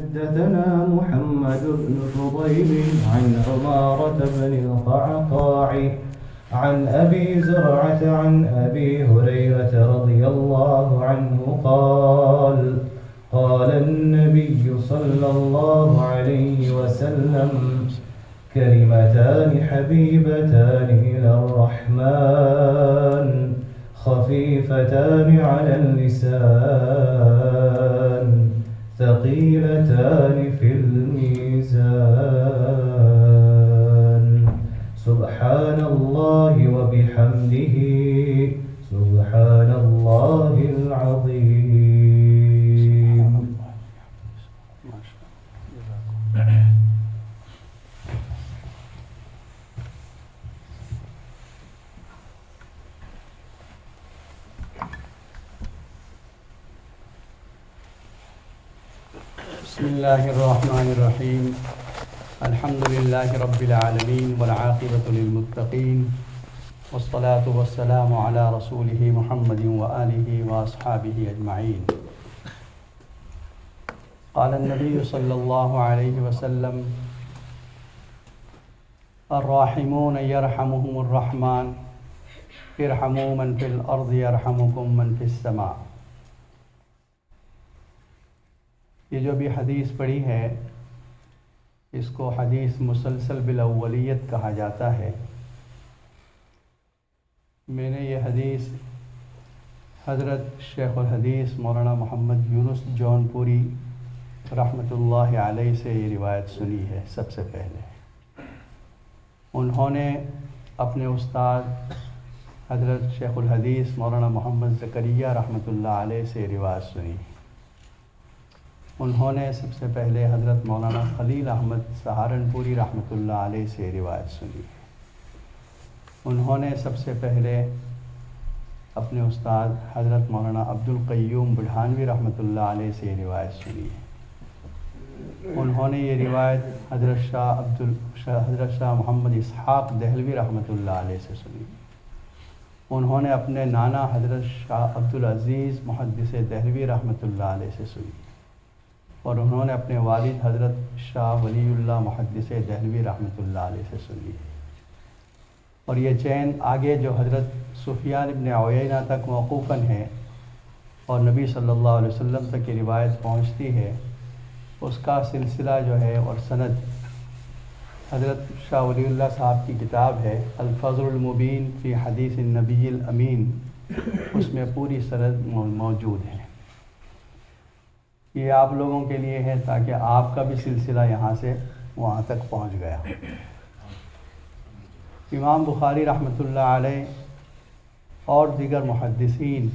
حدثنا محمد بن فضيل عن عمارة بن القعقاع عن أبي زرعة عن أبي هريرة رضي الله عنه قال قال النبي صلى الله عليه وسلم كلمتان حبيبتان إلى الرحمن خفيفتان على اللسان ثقيلتان في الميزان سبحان الله وبحمده سبحان الله العظيم. بسم الله الرحمن الرحيم. الحمد لله رب العالمين والعاقبة للمتقين والصلاة والسلام على رسوله محمد وآله وأصحابه أجمعين. قال النبي صلى الله عليه وسلم الراحمون يرحمهم الرحمن ارحموا من في الأرض يرحمكم من في السماء. یہ جو بھی حدیث پڑھی ہے اس کو حدیث مسلسل بالاولیت کہا جاتا ہے. میں نے یہ حدیث حضرت شیخ الحدیث مولانا محمد یونس جونپوری رحمۃ اللہ علیہ سے یہ روایت سنی ہے. سب سے پہلے انہوں نے اپنے استاد حضرت شیخ الحدیث مولانا محمد زکریا رحمۃ اللہ علیہ سے روایت سنی. انہوں نے سب سے پہلے حضرت مولانا خلیل احمد سہارنپوری رحمۃ اللہ علیہ سے روایت سنی. انہوں نے سب سے پہلے اپنے استاد حضرت مولانا عبدالقیوم بڑھانوی رحمۃ اللہ علیہ سے روایت سنی. انہوں نے یہ روایت حضرت شاہ محمد اسحاق دہلوی رحمۃ اللہ علیہ سے سنی. انہوں نے اپنے نانا حضرت شاہ عبدالعزیز محدث دہلوی رحمۃ اللہ علیہ سے سنی. اور انہوں نے اپنے والد حضرت شاہ ولی اللہ محدث دہلوی رحمۃ اللہ علیہ سے سنی. اور یہ چین آگے جو حضرت سفیان ابن عیینہ تک موقوفاً ہے اور نبی صلی اللہ علیہ وسلم تک یہ روایت پہنچتی ہے اس کا سلسلہ جو ہے اور سند حضرت شاہ ولی اللہ صاحب کی کتاب ہے الفضل المبین فی حدیث النبی الامین، اس میں پوری سند موجود ہے. یہ آپ لوگوں کے لیے ہے تاکہ آپ کا بھی سلسلہ یہاں سے وہاں تک پہنچ گیا. امام بخاری رحمۃ اللہ علیہ اور دیگر محدثین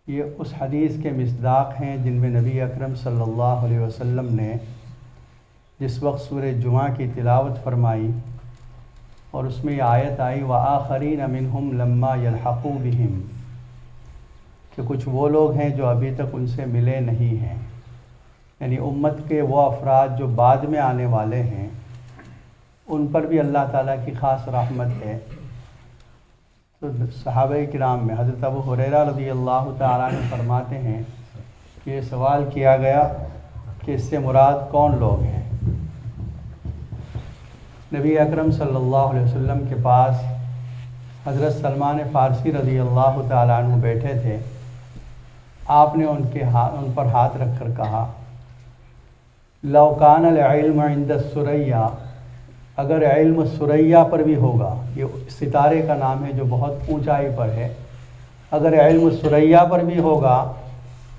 یہ اس حدیث کے مصداق ہیں جن میں نبی اکرم صلی اللہ علیہ وسلم نے جس وقت سورہ جمعہ کی تلاوت فرمائی اور اس میں یہ آیت آئی وآخرین منہم لما یلحقوا بہم، کہ کچھ وہ لوگ ہیں جو ابھی تک ان سے ملے نہیں ہیں، یعنی امت کے وہ افراد جو بعد میں آنے والے ہیں ان پر بھی اللہ تعالیٰ کی خاص رحمت ہے. تو صحابہ کرام میں حضرت ابو ہریرہ رضی اللہ تعالیٰ عنہ فرماتے ہیں کہ یہ سوال کیا گیا کہ اس سے مراد کون لوگ ہیں. نبی اکرم صلی اللہ علیہ وسلم کے پاس حضرت سلمان فارسی رضی اللہ تعالیٰ عنہ بیٹھے تھے. آپ نے ان پر ہاتھ رکھ کر کہا لو کان العلم عند الثریا، اگر علم ثریا پر بھی ہوگا، یہ ستارے کا نام ہے جو بہت اونچائی پر ہے، اگر علم ثریا پر بھی ہوگا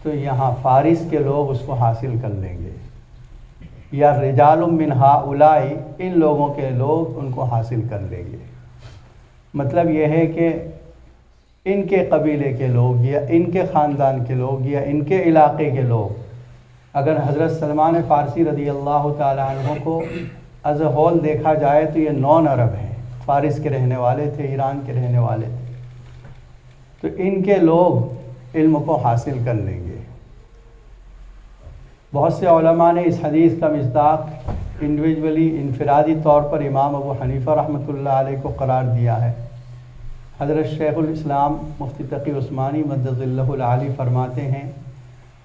تو یہاں فارس کے لوگ اس کو حاصل کر لیں گے، یا رجال من ہؤلاء، ان لوگوں کے لوگ ان کو حاصل کر لیں گے. مطلب یہ ہے کہ ان کے قبیلے کے لوگ یا ان کے خاندان کے لوگ یا ان کے علاقے کے لوگ، اگر حضرت سلمان فارسی رضی اللہ تعالیٰ عنہ کو ایز اے ہول دیکھا جائے تو یہ 9 عرب ہیں، فارس کے رہنے والے تھے، ایران کے رہنے والے تھے، تو ان کے لوگ علم کو حاصل کر لیں گے. بہت سے علماء نے اس حدیث کا مصداق انفرادی طور پر امام ابو حنیفہ رحمۃ اللہ علیہ کو قرار دیا ہے. حضرت شیخ الاسلام مفتی تقی عثمانی مدد اللہ العالی فرماتے ہیں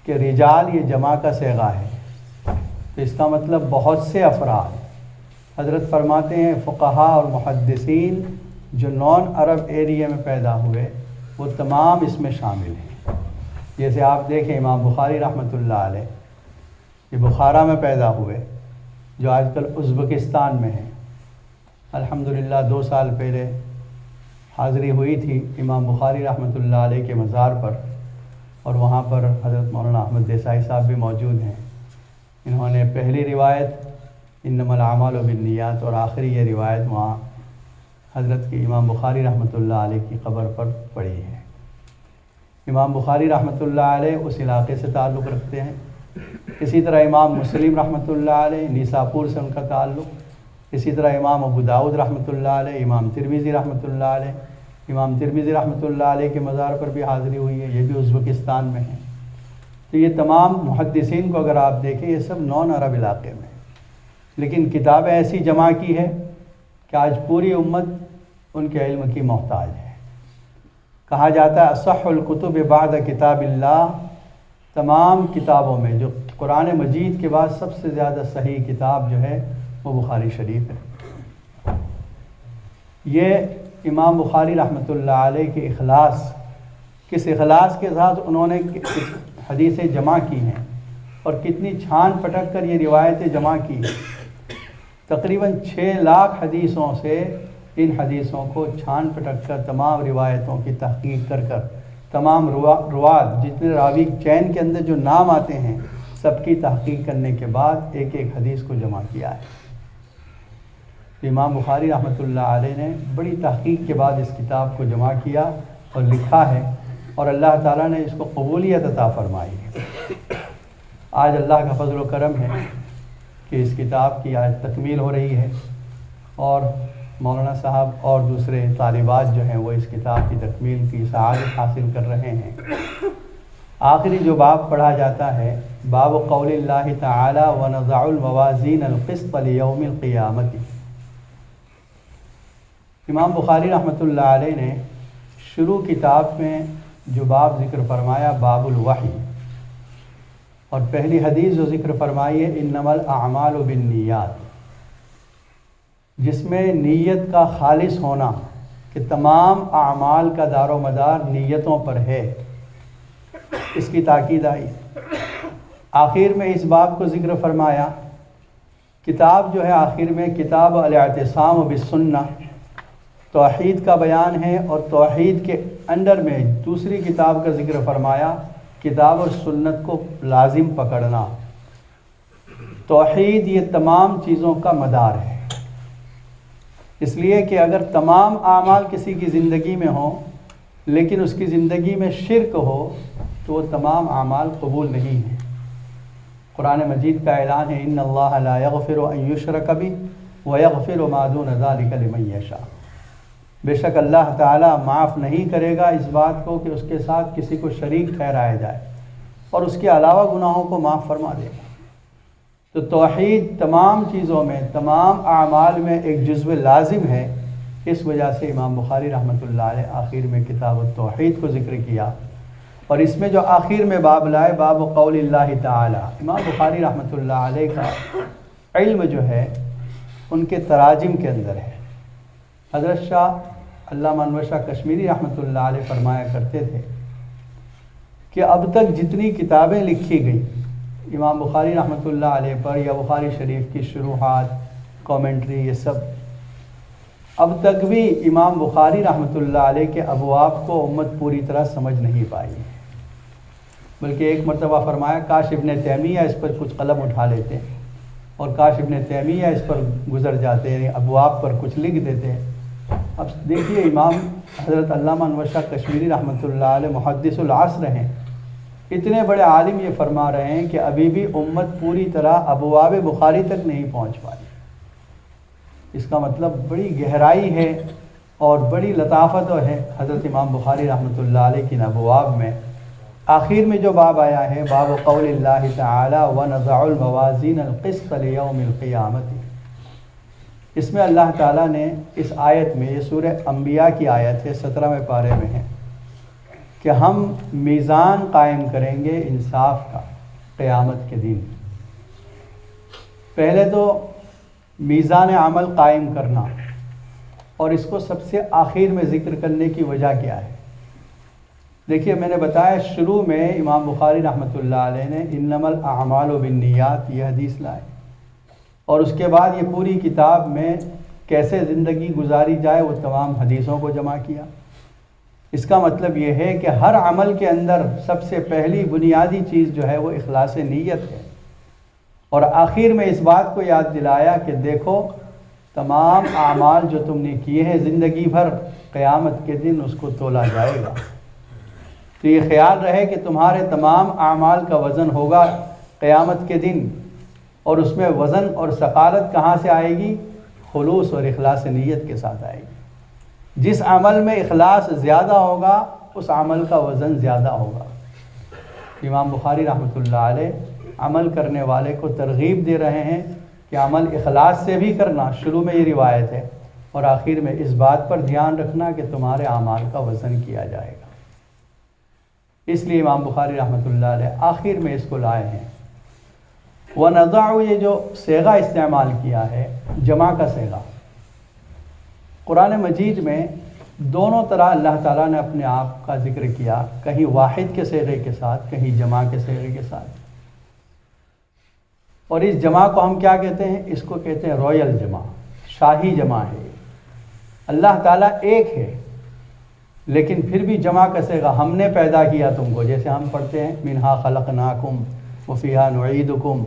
کہ رجال یہ جمع کا صیغہ ہے، تو اس کا مطلب بہت سے افراد۔ حضرت فرماتے ہیں فقہا اور محدثین جو نان عرب ایریا میں پیدا ہوئے وہ تمام اس میں شامل ہیں۔ جیسے آپ دیکھیں امام بخاری رحمۃ اللہ علیہ یہ بخارا میں پیدا ہوئے، جو آج کل ازبکستان میں ہے۔ الحمدللہ 2 سال پہلے حاضری ہوئی تھی امام بخاری رحمۃ اللہ علیہ کے مزار پر، اور وہاں پر حضرت مولانا احمد دیسائی صاحب بھی موجود ہیں۔ انہوں نے پہلی روایت انما الاعمال بالنیات اور آخری یہ روایت وہاں حضرت کی امام بخاری رحمۃ اللہ علیہ کی قبر پر پڑھی ہے۔ امام بخاری رحمۃ اللہ علیہ اس علاقے سے تعلق رکھتے ہیں۔ اسی طرح امام مسلم رحمۃ اللہ علیہ نیساپور سے ان کا تعلق، اسی طرح امام ابو داؤد رحمۃ اللہ علیہ، امام ترمذی رحمۃ اللہ علیہ، امام ترمذی رحمۃ اللہ علیہ کے مزار پر بھی حاضری ہوئی ہے، یہ بھی ازبکستان میں ہے۔ تو یہ تمام محدثین کو اگر آپ دیکھیں یہ سب نان عرب علاقے میں، لیکن کتابیں ایسی جمع کی ہے کہ آج پوری امت ان کے علم کی محتاج ہے۔ کہا جاتا ہے اصح الکتب بعد کتاب اللہ، تمام کتابوں میں جو قرآن مجید کے بعد سب سے زیادہ صحیح کتاب جو ہے وہ بخاری شریف ہے۔ یہ امام بخاری رحمۃ اللہ علیہ کے اخلاص، کس اخلاص کے ساتھ انہوں نے حدیثیں جمع کی ہیں اور کتنی چھان پٹک کر یہ روایتیں جمع کی ہیں۔ تقریباً 6 لاکھ حدیثوں سے ان حدیثوں کو چھان پٹک کر تمام روایتوں کی تحقیق کر تمام روات جتنے راوی چین کے اندر جو نام آتے ہیں سب کی تحقیق کرنے کے بعد ایک ایک حدیث کو جمع کیا ہے۔ امام بخاری رحمۃ اللہ علیہ نے بڑی تحقیق کے بعد اس کتاب کو جمع کیا اور لکھا ہے، اور اللہ تعالیٰ نے اس کو قبولیت عطا فرمائی ہے۔ آج اللہ کا فضل و کرم ہے کہ اس کتاب کی آج تکمیل ہو رہی ہے، اور مولانا صاحب اور دوسرے طالبات جو ہیں وہ اس کتاب کی تکمیل کی سعادت حاصل کر رہے ہیں۔ آخری جو باب پڑھا جاتا ہے باب قول اللہ تعالی ونضع الموازین القسط لیوم القیامت۔ امام بخاری رحمۃ اللہ علیہ نے شروع کتاب میں جو باب ذکر فرمایا باب الوحی، اور پہلی حدیث جو ذکر فرمائی ہے انما الاعمال بالنیات، جس میں نیت کا خالص ہونا کہ تمام اعمال کا دار و مدار نیتوں پر ہے، اس کی تاکید آئی۔ آخر میں اس باب کو ذکر فرمایا، کتاب جو ہے آخر میں کتاب الاعتصام بالسنہ، توحید کا بیان ہے، اور توحید کے انڈر میں دوسری کتاب کا ذکر فرمایا کتاب اور سنت کو لازم پکڑنا۔ توحید یہ تمام چیزوں کا مدار ہے، اس لیے کہ اگر تمام اعمال کسی کی زندگی میں ہوں لیکن اس کی زندگی میں شرک ہو تو وہ تمام اعمال قبول نہیں ہیں۔ قرآن مجید کا اعلان ہے ان اللہ لا یغفر ان یشرک بہ ویغفر ما دون ذلک لمن یشاء، بے شک اللہ تعالیٰ معاف نہیں کرے گا اس بات کو کہ اس کے ساتھ کسی کو شریک ٹھہرایا جائے، اور اس کے علاوہ گناہوں کو معاف فرما دے گا۔ تو توحید تمام چیزوں میں، تمام اعمال میں ایک جزو لازم ہے، اس وجہ سے امام بخاری رحمۃ اللہ علیہ آخر میں کتاب التوحید کو ذکر کیا، اور اس میں جو آخر میں باب لائے باب قول اللہ تعالی۔ امام بخاری رحمۃ اللہ علیہ کا علم جو ہے ان کے تراجم کے اندر ہے۔ حضرت شاہ علامہ انور شاہ کشمیری رحمۃ اللہ علیہ فرمایا کرتے تھے کہ اب تک جتنی کتابیں لکھی گئی امام بخاری رحمۃ اللہ علیہ پر یا بخاری شریف کی شروحات، کامنٹری، یہ سب اب تک بھی امام بخاری رحمۃ اللہ علیہ کے ابواب کو امت پوری طرح سمجھ نہیں پائی، بلکہ ایک مرتبہ فرمایا کاش ابن تیمیہ اس پر کچھ قلم اٹھا لیتے اور کاش ابن تیمیہ اس پر گزر جاتے، یعنی ابواب پر کچھ لکھ دیتے۔ اب دیکھیے امام حضرت علامہ انور شاہ کشمیری رحمۃ اللہ علیہ محدث العصر ہیں، اتنے بڑے عالم یہ فرما رہے ہیں کہ ابھی بھی امت پوری طرح ابواب بخاری تک نہیں پہنچ پائی۔ اس کا مطلب بڑی گہرائی ہے اور بڑی لطافت ہے حضرت امام بخاری رحمۃ اللہ علیہ کی ابواب میں۔ آخر میں جو باب آیا ہے باب قول اللہ تعالی ونضع الموازین القسط لیوم القیامت، اس میں اللہ تعالیٰ نے اس آیت میں، یہ سورہ انبیاء کی آیت ہے 17ویں پارے میں ہے، کہ ہم میزان قائم کریں گے انصاف کا قیامت کے دن۔ پہلے تو میزان عمل قائم کرنا، اور اس کو سب سے آخر میں ذکر کرنے کی وجہ کیا ہے؟ دیکھیے، میں نے بتایا شروع میں امام بخاری رحمۃ اللہ علیہ نے انما الاعمال بالنیات یہ حدیث لائے، اور اس کے بعد یہ پوری کتاب میں کیسے زندگی گزاری جائے وہ تمام حدیثوں کو جمع کیا۔ اس کا مطلب یہ ہے کہ ہر عمل کے اندر سب سے پہلی بنیادی چیز جو ہے وہ اخلاص نیت ہے، اور آخر میں اس بات کو یاد دلایا کہ دیکھو تمام اعمال جو تم نے کیے ہیں زندگی بھر، قیامت کے دن اس کو تولا جائے گا۔ تو یہ خیال رہے کہ تمہارے تمام اعمال کا وزن ہوگا قیامت کے دن، اور اس میں وزن اور ثقالت کہاں سے آئے گی؟ خلوص اور اخلاص نیت کے ساتھ آئے گی۔ جس عمل میں اخلاص زیادہ ہوگا اس عمل کا وزن زیادہ ہوگا۔ امام بخاری رحمۃ اللہ علیہ عمل کرنے والے کو ترغیب دے رہے ہیں کہ عمل اخلاص سے بھی کرنا، شروع میں یہ روایت ہے، اور آخر میں اس بات پر دھیان رکھنا کہ تمہارے اعمال کا وزن کیا جائے گا۔ اس لیے امام بخاری رحمۃ اللہ علیہ آخر میں اس کو لائے ہیں۔ وَنَضَعُ یہ جو صیغہ استعمال کیا ہے جمع کا صیغہ، قرآن مجید میں دونوں طرح اللہ تعالیٰ نے اپنے آپ کا ذکر کیا، کہیں واحد کے صیغے کے ساتھ، کہیں جمع کے صیغے کے ساتھ۔ اور اس جمع کو ہم کیا کہتے ہیں؟ اس کو کہتے ہیں رویل جمع، شاہی جمع ہے۔ اللہ تعالیٰ ایک ہے لیکن پھر بھی جمع کا صیغہ، ہم نے پیدا کیا تم کو، جیسے ہم پڑھتے ہیں منہا خلقناکم وفیہا نعیدکم،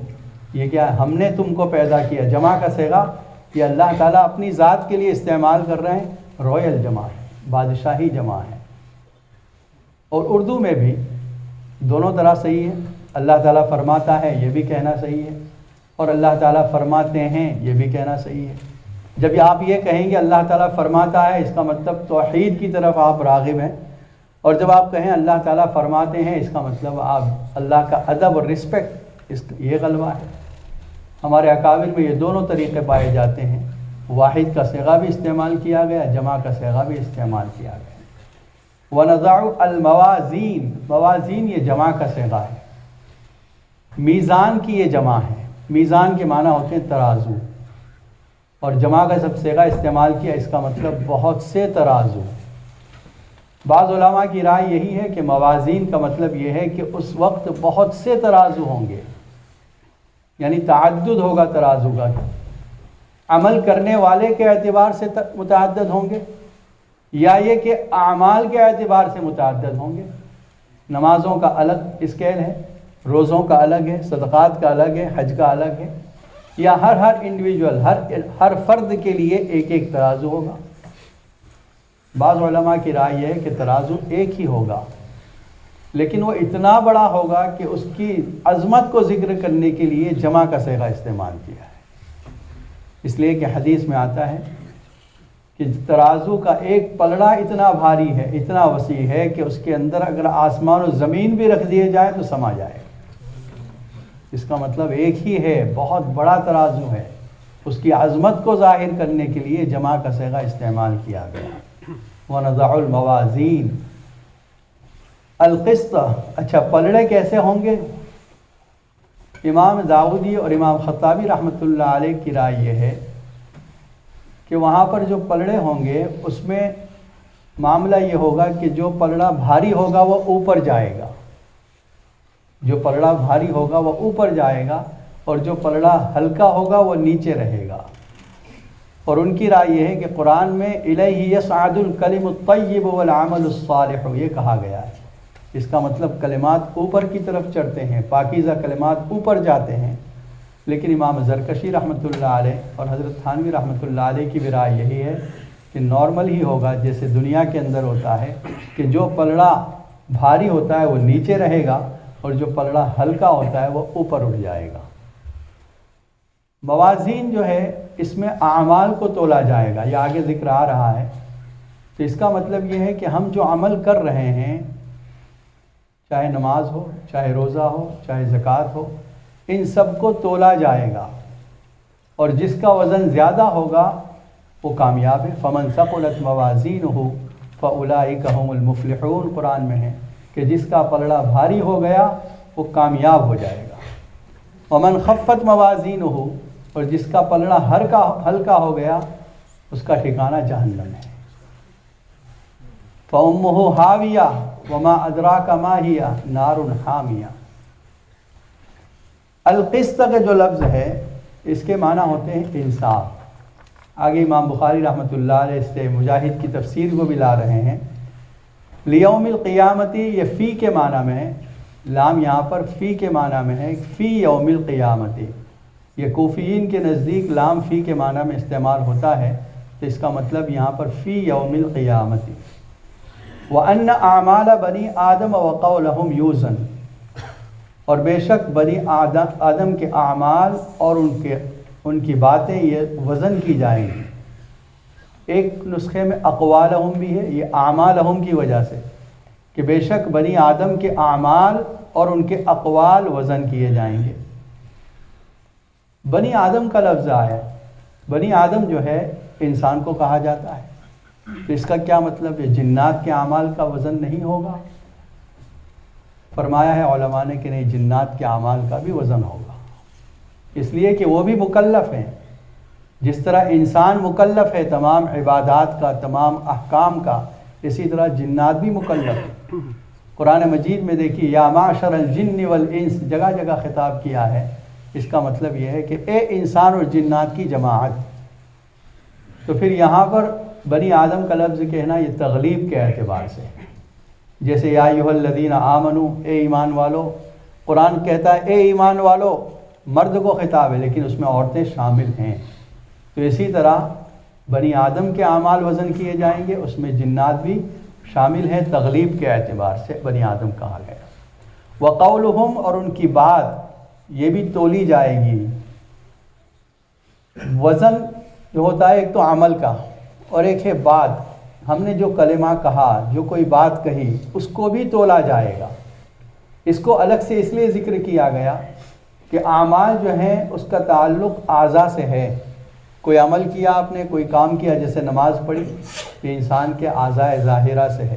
یہ کیا ہے؟ ہم نے تم کو پیدا کیا۔ جمع کا صیغہ یہ اللہ تعالیٰ اپنی ذات کے لیے استعمال کر رہے ہیں، رویل جمع ہے، بادشاہی جمع ہے۔ اور اردو میں بھی دونوں طرح صحیح ہے، اللہ تعالیٰ فرماتا ہے یہ بھی کہنا صحیح ہے، اور اللہ تعالیٰ فرماتے ہیں یہ بھی کہنا صحیح ہے۔ جب آپ یہ کہیں گے اللہ تعالیٰ فرماتا ہے، اس کا مطلب توحید کی طرف آپ راغب ہیں، اور جب آپ کہیں اللہ تعالیٰ فرماتے ہیں، اس کا مطلب آپ اللہ کا ادب اور رسپیکٹ، یہ غلبہ ہے۔ ہمارے اکابر میں یہ دونوں طریقے پائے جاتے ہیں، واحد کا صیغہ بھی استعمال کیا گیا، جمع کا صیغہ بھی استعمال کیا گیا۔ وَنَضَعُ الْمَوَازِينَ، موازین یہ جمع کا صیغہ ہے، میزان کی یہ جمع ہے۔ میزان کے معنی ہوتے ہیں ترازو، اور جمع کا سب صیغہ استعمال کیا، اس کا مطلب بہت سے ترازو۔ بعض علماء کی رائے یہی ہے کہ موازین کا مطلب یہ ہے کہ اس وقت بہت سے ترازو ہوں گے، یعنی تعدد ہوگا ترازو کا، عمل کرنے والے کے اعتبار سے متعدد ہوں گے، یا یہ کہ اعمال کے اعتبار سے متعدد ہوں گے۔ نمازوں کا الگ اسکیل ہے، روزوں کا الگ ہے، صدقات کا الگ ہے، حج کا الگ ہے، یا ہر انڈیویجول، ہر فرد کے لیے ایک ایک ترازو ہوگا۔ بعض علماء کی رائے یہ ہے کہ ترازو ایک ہی ہوگا، لیکن وہ اتنا بڑا ہوگا کہ اس کی عظمت کو ذکر کرنے کے لیے جمع کا صیغہ استعمال کیا ہے۔ اس لیے کہ حدیث میں آتا ہے کہ ترازو کا ایک پلڑا اتنا بھاری ہے، اتنا وسیع ہے کہ اس کے اندر اگر آسمان و زمین بھی رکھ دیے جائیں تو سما جائے۔ اس کا مطلب ایک ہی ہے، بہت بڑا ترازو ہے، اس کی عظمت کو ظاہر کرنے کے لیے جمع کا صیغہ استعمال کیا گیا۔ وَنَضَعُ الْمَوَازِينَ الْقِسْطَ، اچھا پلڑے کیسے ہوں گے؟ امام داؤدی اور امام خطابی رحمۃ اللہ علیہ کی رائے یہ ہے کہ وہاں پر جو پلڑے ہوں گے اس میں معاملہ یہ ہوگا کہ جو پلڑا بھاری ہوگا وہ اوپر جائے گا، جو پلڑا بھاری ہوگا وہ اوپر جائے گا، اور جو پلڑا ہلکا ہوگا وہ نیچے رہے گا۔ اور ان کی رائے یہ ہے کہ قرآن میں الیہ یصعد الکلم الطیب والعمل الصالح یہ کہا گیا ہے، اس کا مطلب کلمات اوپر کی طرف چڑھتے ہیں، پاکیزہ کلمات اوپر جاتے ہیں۔ لیکن امام زرکشی رحمۃ اللہ علیہ اور حضرت تھانوی رحمۃ اللہ علیہ کی بھی رائے یہی ہے کہ نارمل ہی ہوگا، جیسے دنیا کے اندر ہوتا ہے کہ جو پلڑا بھاری ہوتا ہے وہ نیچے رہے گا، اور جو پلڑا ہلکا ہوتا ہے وہ اوپر اٹھ جائے گا۔ موازین جو ہے اس میں اعمال کو تولا جائے گا، یہ آگے ذکر آ رہا ہے۔ تو اس کا مطلب یہ ہے کہ ہم جو عمل کر رہے ہیں، چاہے نماز ہو، چاہے روزہ ہو، چاہے زکوٰۃ ہو، ان سب کو تولا جائے گا، اور جس کا وزن زیادہ ہوگا وہ کامیاب ہے۔ فَمَنْ ثَقُلَتْ مَوَازِينُهُ فَأُولَٰئِكَ هُمُ الْمُفْلِحُونَ قرآن میں ہے کہ جس کا پلڑا بھاری ہو گیا وہ کامیاب ہو جائے گا، ومن خفت موازینہ، اور جس کا پلڑا ہلکا ہو گیا اس کا ٹھکانہ جہنم ہے۔ فَأُمُّهُ حَاوِيَةٌ وَمَا أَدْرَاكَ مَا هِيَ نَارٌ حَامِيَةٌ۔ القسط کا جو لفظ ہے اس کے معنی ہوتے ہیں انصاف۔ آگے امام بخاری رحمۃ اللہ علیہ سے مجاہد کی تفسیر کو بھی لا رہے ہیں۔ لیوم القیامتی، یہ فی کے معنی میں ہے، لام یہاں پر فی کے معنی میں ہے، فی یوم القیامتی۔ یہ کوفیین کے نزدیک لام فی کے معنی میں استعمال ہوتا ہے، تو اس کا مطلب یہاں پر فی یوم القیامتی۔ وَأَنَّ أَعْمَالَ بَنِي آدَمَ وَقَوْلَهُمْ يُوزَنُ، اور بے شک بنی آدم کے اعمال اور ان کی باتیں یہ وزن کی جائیں گی۔ ایک نسخے میں اقوالہم بھی ہے، یہ اعمالہم کی وجہ سے کہ بے شک بنی آدم کے اعمال اور ان کے اقوال وزن کیے جائیں گے۔ بنی آدم کا لفظ آیا، بنی آدم جو ہے انسان کو کہا جاتا ہے، تو اس کا کیا مطلب ہے؟ جنات کے اعمال کا وزن نہیں ہوگا؟ فرمایا ہے علماء نے کہ نہیں، جنات کے اعمال کا بھی وزن ہوگا، اس لیے کہ وہ بھی مکلف ہیں۔ جس طرح انسان مکلف ہے تمام عبادات کا، تمام احکام کا، اسی طرح جنات بھی مکلف ہیں۔ قرآن مجید میں دیکھیے یا معشر الجن والانس، جگہ جگہ خطاب کیا ہے، اس کا مطلب یہ ہے کہ اے انسان اور جنات کی جماعت۔ تو پھر یہاں پر بنی آدم کا لفظ کہنا یہ تغلیب کے اعتبار سے، جیسے یا ایھا الذین آمنوا، اے ایمان والو، قرآن کہتا ہے اے ایمان والو، مرد کو خطاب ہے لیکن اس میں عورتیں شامل ہیں، تو اسی طرح بنی آدم کے اعمال وزن کیے جائیں گے، اس میں جنات بھی شامل ہیں، تغلیب کے اعتبار سے بنی آدم کہا گیا۔ وقولہم، اور ان کی بات یہ بھی تولی جائے گی۔ وزن جو ہوتا ہے ایک تو عمل کا اور ایک ہے بات، ہم نے جو کلمہ کہا، جو کوئی بات کہی، اس کو بھی تولا جائے گا۔ اس کو الگ سے اس لیے ذکر کیا گیا کہ اعمال جو ہیں اس کا تعلق اعضاء سے ہے۔ کوئی عمل کیا آپ نے، کوئی کام کیا، جیسے نماز پڑھی، یہ انسان کے اعضاء ظاہرہ سے ہے،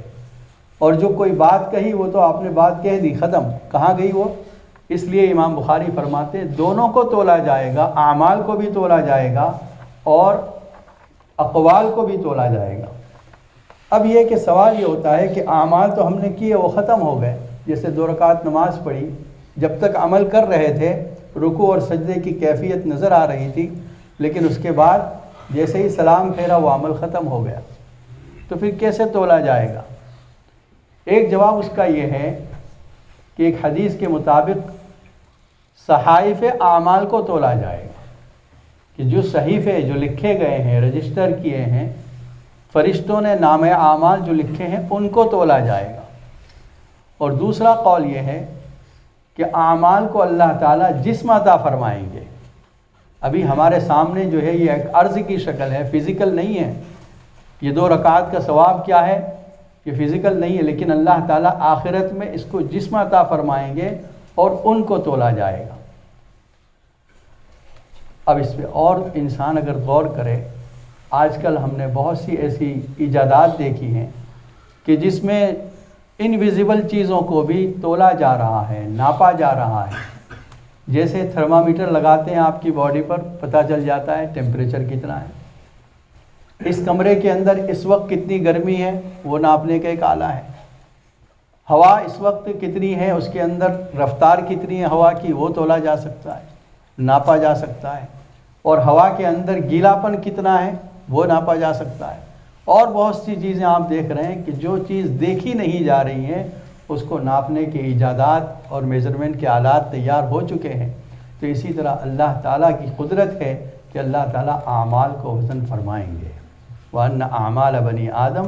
اور جو کوئی بات کہی وہ تو آپ نے بات کہہ دی، ختم، کہاں گئی وہ؟ اس لیے امام بخاری فرماتے ہیں دونوں کو تولا جائے گا، اعمال کو بھی تولا جائے گا اور اقوال کو بھی تولا جائے گا۔ اب یہ کہ سوال یہ ہوتا ہے کہ اعمال تو ہم نے کیے وہ ختم ہو گئے، جیسے 2 رکعت نماز پڑھی، جب تک عمل کر رہے تھے رکوع اور سجدے کی کیفیت نظر آ رہی تھی، لیکن اس کے بعد جیسے ہی سلام پھیرا وہ عمل ختم ہو گیا، تو پھر کیسے تولا جائے گا؟ ایک جواب اس کا یہ ہے کہ ایک حدیث کے مطابق صحائف اعمال کو تولا جائے گا، کہ جو صحیفے جو لکھے گئے ہیں، رجسٹر کیے ہیں، فرشتوں نے نام اعمال جو لکھے ہیں ان کو تولا جائے گا۔ اور دوسرا قول یہ ہے کہ اعمال کو اللہ تعالیٰ جسم عطا فرمائیں گے۔ ابھی ہمارے سامنے جو ہے یہ ایک عرض کی شکل ہے، فزیکل نہیں ہے۔ یہ 2 رکعات کا ثواب کیا ہے؟ یہ فزیکل نہیں ہے، لیکن اللہ تعالیٰ آخرت میں اس کو جسم عطا فرمائیں گے اور ان کو تولا جائے گا۔ اب اس پہ اور انسان اگر غور کرے، آج کل ہم نے بہت سی ایسی ایجادات دیکھی ہیں کہ جس میں انویزیبل چیزوں کو بھی تولا جا رہا ہے، ناپا جا رہا ہے۔ جیسے تھرمامیٹر لگاتے ہیں آپ کی باڈی پر، پتہ چل جاتا ہے ٹیمپریچر کتنا ہے۔ اس کمرے کے اندر اس وقت کتنی گرمی ہے وہ ناپنے کا ایک آلہ ہے۔ ہوا اس وقت کتنی ہے، اس کے اندر رفتار کتنی ہے ہوا کی، وہ تولا جا سکتا ہے، ناپا جا سکتا ہے۔ اور ہوا کے اندر گیلا پن کتنا ہے وہ ناپا جا سکتا ہے۔ اور بہت سی چیزیں آپ دیکھ رہے ہیں کہ جو چیز دیکھی نہیں جا رہی ہیں اس کو ناپنے کے ایجادات اور میجرمنٹ کے آلات تیار ہو چکے ہیں۔ تو اسی طرح اللہ تعالیٰ کی قدرت ہے کہ اللہ تعالیٰ اعمال کو وزن فرمائیں گے۔ وَأَنَّ أَعْمَالَ بَنِي آدَمَ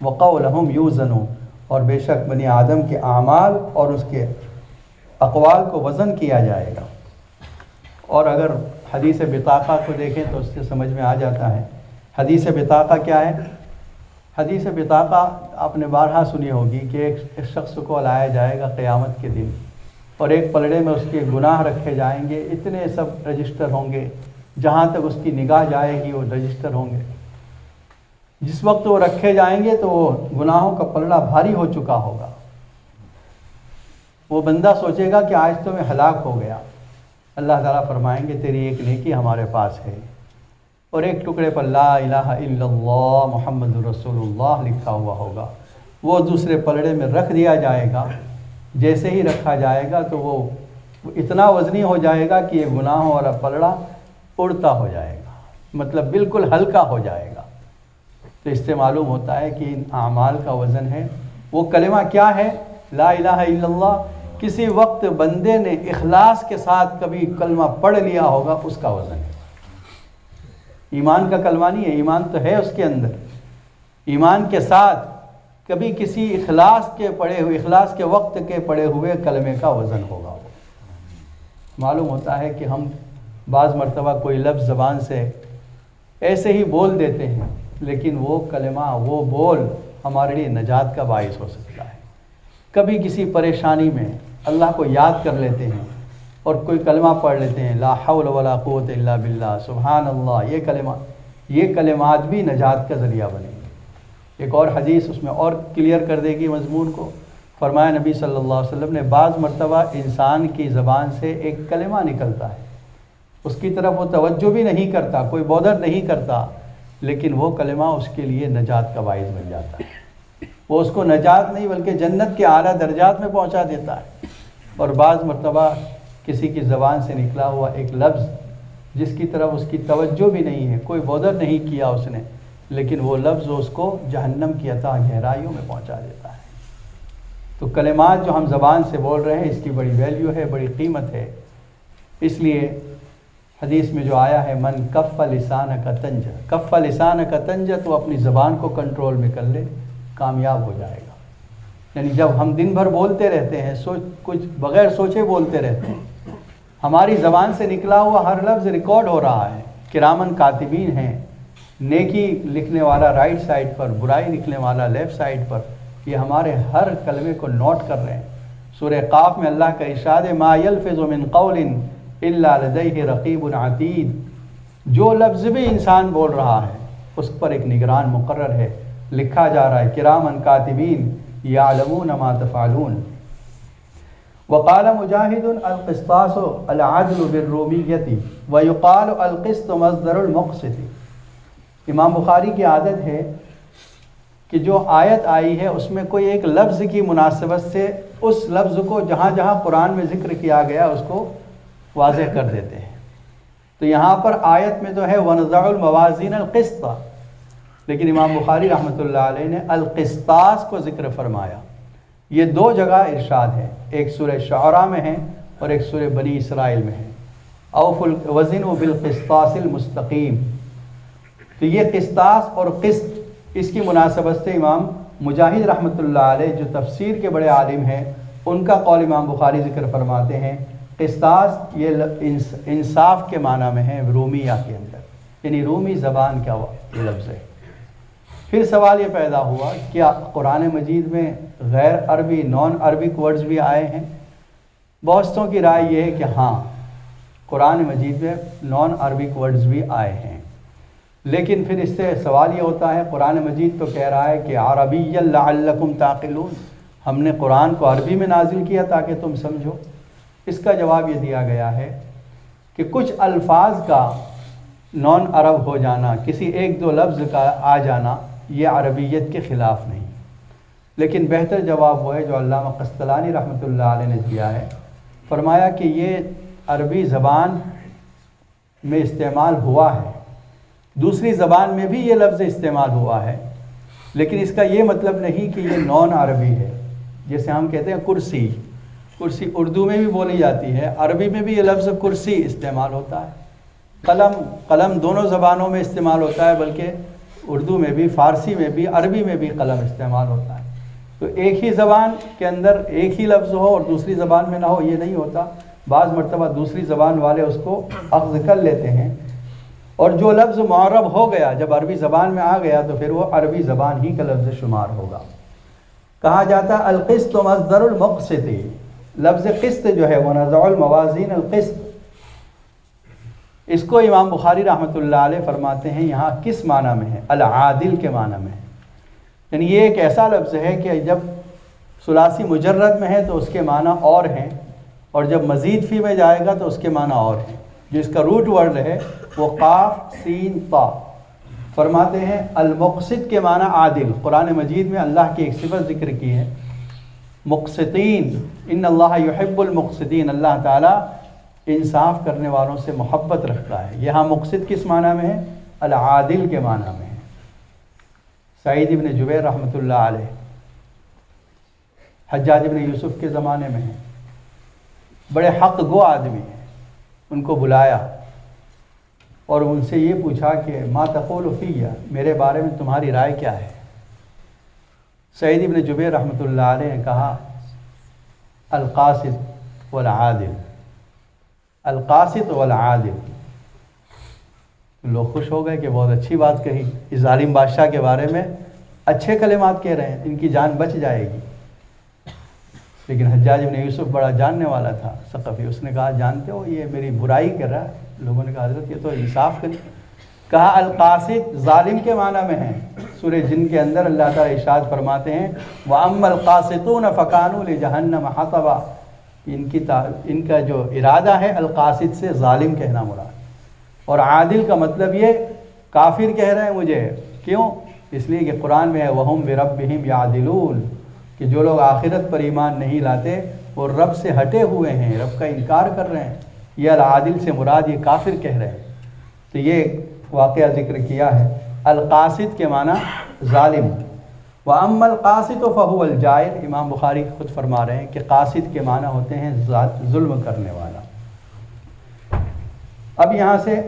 وَقَوْلَهُمْ يُوزَنُ، اور بے شک بنی آدم کے اعمال اور اس کے اقوال کو وزن کیا جائے گا۔ اور اگر حدیث بطاقہ کو دیکھیں تو اس سے سمجھ میں آ جاتا ہے۔ حدیث بطاقہ کیا ہے؟ حدیث بطاقہ آپ نے بارہا سنی ہوگی کہ ایک شخص کو لایا جائے گا قیامت کے دن، اور ایک پلڑے میں اس کے گناہ رکھے جائیں گے، اتنے سب رجسٹر ہوں گے، جہاں تک اس کی نگاہ جائے گی وہ رجسٹر ہوں گے۔ جس وقت وہ رکھے جائیں گے تو وہ گناہوں کا پلڑا بھاری ہو چکا ہوگا، وہ بندہ سوچے گا کہ آج تو میں ہلاک ہو گیا، اللہ تعالیٰ فرمائیں گے تیری ایک نیکی ہمارے پاس ہے، اور ایک ٹکڑے پر لا الہ الا اللہ محمد رسول اللہ لکھا ہوا ہوگا، وہ دوسرے پلڑے میں رکھ دیا جائے گا۔ جیسے ہی رکھا جائے گا تو وہ اتنا وزنی ہو جائے گا کہ یہ گناہوں والا پلڑا اڑتا ہو جائے گا، مطلب بالکل ہلکا ہو جائے گا۔ تو اس سے معلوم ہوتا ہے کہ ان اعمال کا وزن ہے۔ وہ کلمہ کیا ہے؟ لا الہ الا اللہ۔ کسی وقت بندے نے اخلاص کے ساتھ کبھی کلمہ پڑھ لیا ہوگا، اس کا وزن ہے۔ ایمان کا کلمہ نہیں ہے، ایمان تو ہے اس کے اندر، ایمان کے ساتھ کبھی کسی اخلاص کے وقت کے پڑھے ہوئے کلمے کا وزن ہوگا۔ معلوم ہوتا ہے کہ ہم بعض مرتبہ کوئی لفظ زبان سے ایسے ہی بول دیتے ہیں، لیکن وہ کلمہ، وہ بول ہمارے لیے نجات کا باعث ہو سکتا ہے۔ کبھی کسی پریشانی میں اللہ کو یاد کر لیتے ہیں اور کوئی کلمہ پڑھ لیتے ہیں، لا حول ولا قوت الا باللہ، سبحان اللہ، یہ کلمات بھی نجات کا ذریعہ بنیں گے۔ ایک اور حدیث اس میں اور کلیئر کر دے گی مضمون کو۔ فرمایا نبی صلی اللہ علیہ وسلم نے، بعض مرتبہ انسان کی زبان سے ایک کلمہ نکلتا ہے، اس کی طرف وہ توجہ بھی نہیں کرتا، کوئی بودر نہیں کرتا، لیکن وہ کلمہ اس کے لیے نجات کا باعث بن جاتا ہے۔ وہ اس کو نجات نہیں بلکہ جنت کے اعلیٰ درجات میں پہنچا دیتا ہے۔ اور بعض مرتبہ کسی کی زبان سے نکلا ہوا ایک لفظ جس کی طرف اس کی توجہ بھی نہیں ہے، کوئی بودر نہیں کیا اس نے، لیکن وہ لفظ اس کو جہنم کی اتھاہ گہرائیوں میں پہنچا دیتا ہے۔ تو کلمات جو ہم زبان سے بول رہے ہیں، اس کی بڑی ویلیو ہے، بڑی قیمت ہے۔ اس لیے حدیث میں جو آیا ہے، من کف لسانک تنج، کف لسانک تنج، تو اپنی زبان کو کنٹرول میں کر لے، کامیاب ہو جائے گا۔ یعنی جب ہم دن بھر بولتے رہتے ہیں، کچھ بغیر سوچے بولتے رہتے ہیں، ہماری زبان سے نکلا ہوا ہر لفظ ریکارڈ ہو رہا ہے، کرامن کاتبین ہیں، نیکی لکھنے والا رائٹ سائڈ پر، برائی لکھنے والا لیفٹ سائڈ پر، یہ ہمارے ہر کلمے کو نوٹ کر رہے ہیں۔ سورہ قاف میں اللہ کا ارشاد ہے، ما یلفظ من قول الا لدیہ رقیب عتید، جو لفظ بھی انسان بول رہا ہے اس پر ایک نگران مقرر ہے، لکھا جا رہا ہے، کرامن کاتبین یعلمون ما تفعلون۔ وقال مجاہد القسطاس العدل بالرومیۃ ویقال القسط مصدر المقسط۔ امام بخاری کی عادت ہے کہ جو آیت آئی ہے اس میں کوئی ایک لفظ کی مناسبت سے اس لفظ کو جہاں جہاں قرآن میں ذکر کیا گیا اس کو واضح کر دیتے ہیں۔ تو یہاں پر آیت میں تو ہے وَنَضَعُ الْمَوَازِينَ الْقِسْطَ، لیکن امام بخاری رحمۃ اللہ علیہ نے القسطاس کو ذکر فرمایا۔ یہ دو جگہ ارشاد ہے، ایک سورہ شعراء میں ہے اور ایک سورہ بنی اسرائیل میں ہے، اوفوا الوزن بالقسطاس المستقیم۔ تو یہ قسطاس اور قسط، اس کی مناسبت سے امام مجاہد رحمۃ اللہ علیہ جو تفسیر کے بڑے عالم ہیں، ان کا قول امام بخاری ذکر فرماتے ہیں، قسطاس یہ انصاف کے معنی میں ہے رومیہ کے اندر، یعنی رومی زبان کا یہ لفظ ہے۔ پھر سوال یہ پیدا ہوا، کیا قرآن مجید میں غیر عربی نان عربک ورڈز بھی آئے ہیں؟ بہتوں کی رائے یہ ہے کہ ہاں، قرآن مجید میں نان عربک ورڈز بھی آئے ہیں، لیکن پھر اس سے سوال یہ ہوتا ہے، قرآن مجید تو کہہ رہا ہے کہ عربیًا لعلکم تعقلون، ہم نے قرآن کو عربی میں نازل کیا تاکہ تم سمجھو۔ اس کا جواب یہ دیا گیا ہے کہ کچھ الفاظ کا نان عرب ہو جانا، کسی ایک دو لفظ کا آ جانا، یہ عربیت کے خلاف نہیں، لیکن بہتر جواب وہ ہے جو علامہ قسطلانی رحمۃ اللہ علیہ نے دیا ہے۔ فرمایا کہ یہ عربی زبان میں استعمال ہوا ہے، دوسری زبان میں بھی یہ لفظ استعمال ہوا ہے، لیکن اس کا یہ مطلب نہیں کہ یہ نان عربی ہے۔ جیسے ہم کہتے ہیں کرسی، کرسی اردو میں بھی بولی جاتی ہے، عربی میں بھی یہ لفظ کرسی استعمال ہوتا ہے۔ قلم دونوں زبانوں میں استعمال ہوتا ہے، بلکہ اردو میں بھی، فارسی میں بھی، عربی میں بھی قلم استعمال ہوتا ہے۔ تو ایک ہی زبان کے اندر ایک ہی لفظ ہو اور دوسری زبان میں نہ ہو، یہ نہیں ہوتا۔ بعض مرتبہ دوسری زبان والے اس کو اخذ کر لیتے ہیں، اور جو لفظ معرب ہو گیا جب عربی زبان میں آ گیا تو پھر وہ عربی زبان ہی کا لفظ شمار ہوگا۔ کہا جاتا ہے القسط مصدر المقسط، لفظ قسط جو ہے وَنَضَعُ الْمَوَازِينَ الْقِسْطَ، اس کو امام بخاری رحمۃ اللہ علیہ فرماتے ہیں یہاں کس معنی میں ہے؟ العادل کے معنی میں ہے، یعنی یہ ایک ایسا لفظ ہے کہ جب ثلاثی مجرد میں ہے تو اس کے معنی اور ہیں، اور جب مزید فی میں جائے گا تو اس کے معنی اور ہیں۔ جو اس کا روٹ ورڈ ہے وہ قاف سین طا۔ فرماتے ہیں المقسط کے معنی عادل۔ قرآن مجید میں اللہ کی ایک صفت ذکر کی ہے مقسطین، ان اللہ یحب المقسطین، اللہ تعالیٰ انصاف کرنے والوں سے محبت رکھتا ہے۔ یہاں مقسط کس معنی میں ہے؟ العادل کے معنی میں ہے۔ سعید ابن جبیر رحمۃ اللہ علیہ حجاج ابن یوسف کے زمانے میں ہیں، بڑے حق گو آدمی ہیں۔ ان کو بلایا اور ان سے یہ پوچھا کہ ما تقول فیہ، میرے بارے میں تمہاری رائے کیا ہے؟ سعید ابن جبیر رحمۃ اللہ علیہ نے کہا القاسط والعادل، القاسط والعادل۔ لوگ خوش ہو گئے کہ بہت اچھی بات کہی، اس ظالم بادشاہ کے بارے میں اچھے کلمات کہہ رہے ہیں، ان کی جان بچ جائے گی۔ لیکن حجاج ابن یوسف بڑا جاننے والا تھا ثقفی، اس نے کہا جانتے ہو یہ میری برائی کر رہا ہے؟ لوگوں نے کہا حضرت یہ تو انصاف کر۔ کہا القاسط ظالم کے معنی میں ہے۔ سورہ جن کے اندر اللہ تعالیٰ ارشاد فرماتے ہیں وَأَمَّا الْقَاسِطُونَ فَكَانُوا لِجَهَنَّمَ حَطَبًا، ان کا جو ارادہ ہے القاسط سے ظالم کہنا مراد، اور عادل کا مطلب یہ کافر کہہ رہے ہیں مجھے، کیوں؟ اس لیے کہ قرآن میں ہے وَهُمْ بِرَبِّهِمْ يَعْدِلُونَ، کہ جو لوگ آخرت پر ایمان نہیں لاتے وہ رب سے ہٹے ہوئے ہیں، رب کا انکار کر رہے ہیں، یہ العادل سے مراد یہ کافر کہہ رہے ہیں۔ تو یہ واقعہ ذکر کیا ہے۔ القاسط کے معنی ظالم۔ وَأَمَّا الْقَاسِطُ فَهُوَ الْجَائِرُ، امام بخاری خود فرما رہے ہیں کہ قاسط کے معنی ہوتے ہیں ظلم کرنے والا۔ اب یہاں سے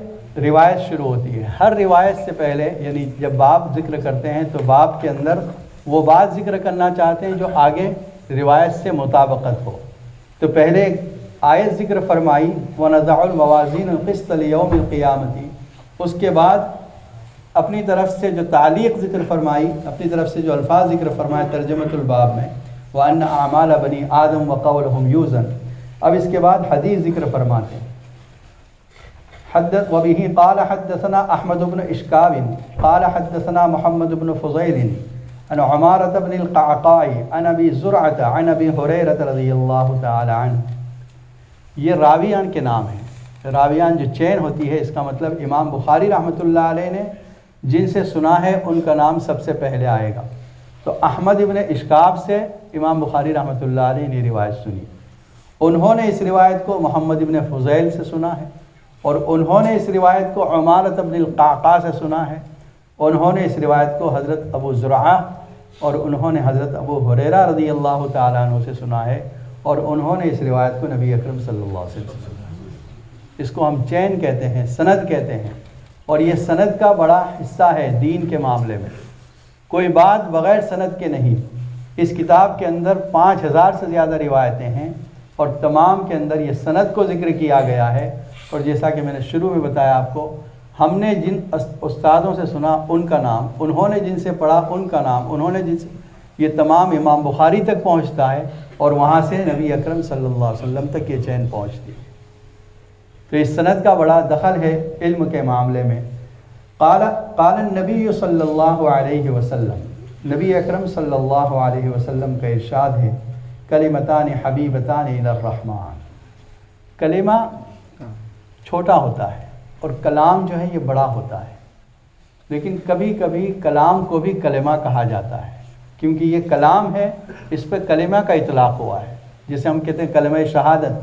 روایت شروع ہوتی ہے۔ ہر روایت سے پہلے یعنی جب باب ذکر کرتے ہیں تو باب کے اندر وہ بات ذکر کرنا چاہتے ہیں جو آگے روایت سے مطابقت ہو۔ تو پہلے آیت ذکر فرمائی وَنَضَعُ الْمَوَازِينَ الْقِسْطَ لِيَوْمِ الْقِيَامَةِ، اس کے بعد اپنی طرف سے جو تعلیق ذکر فرمائی، اپنی طرف سے جو الفاظ ذکر فرمائے ترجمۃ الباب میں وَأَنَّ أَعْمَالَ بَنِي آدَمَ وَقَوْلُهُمْ يُوزَنُ۔ اب اس کے بعد حدیث ذکر فرماتے ہیں۔ وَبِهِ قَالَ حَدَّثَنَا أَحْمَدُ بْنُ إِشْكَابٍ قَالَ حَدَّثَنَا مُحَمَّدُ بْنُ فُضَيْلٍ عن عمارة بن القعقاع عن ابی زرعة عن ابی ہریرہ رضی اللہ تعالی عنہ۔ یہ راویان کے نام ہیں۔ راویان جو چین ہوتی ہے اس کا مطلب امام بخاری رحمۃ اللہ علیہ نے جن سے سنا ہے ان کا نام سب سے پہلے آئے گا۔ تو احمد ابن اشکاب سے امام بخاری رحمۃ اللہ علیہ نے روایت سنی، انہوں نے اس روایت کو محمد ابن فضیل سے سنا ہے، اور انہوں نے اس روایت کو عمارة بن القعقاع سے سنا ہے، انہوں نے اس روایت کو حضرت ابو زرعہ اور انہوں نے حضرت ابو ہریرہ رضی اللہ تعالیٰ عنہ سے سنا ہے، اور انہوں نے اس روایت کو نبی اکرم صلی اللہ علیہ وسلم سے سنا ہے۔ اس کو ہم چین کہتے ہیں، سند کہتے ہیں، اور یہ سند کا بڑا حصہ ہے دین کے معاملے میں۔ کوئی بات بغیر سند کے نہیں۔ اس کتاب کے اندر 5000 سے زیادہ روایتیں ہیں، اور تمام کے اندر یہ سند کو ذکر کیا گیا ہے۔ اور جیسا کہ میں نے شروع میں بتایا آپ کو، ہم نے جن استادوں سے سنا ان کا نام، انہوں نے جن سے پڑھا ان کا نام، انہوں نے جن سے، یہ تمام امام بخاری تک پہنچتا ہے، اور وہاں سے نبی اکرم صلی اللہ علیہ وسلم تک یہ چین پہنچتی ہے۔ تو اس سند کا بڑا دخل ہے علم کے معاملے میں۔ قال النبی صلی اللہ علیہ وسلم، نبی اکرم صلی اللہ علیہ وسلم کا ارشاد ہے کلمتان حبیبتان الی الرحمن۔ کلمہ چھوٹا ہوتا ہے اور کلام جو ہے یہ بڑا ہوتا ہے، لیکن کبھی کبھی کلام کو بھی کلمہ کہا جاتا ہے، کیونکہ یہ کلام ہے، اس پہ کلمہ کا اطلاق ہوا ہے، جسے ہم کہتے ہیں کلمہ شہادت۔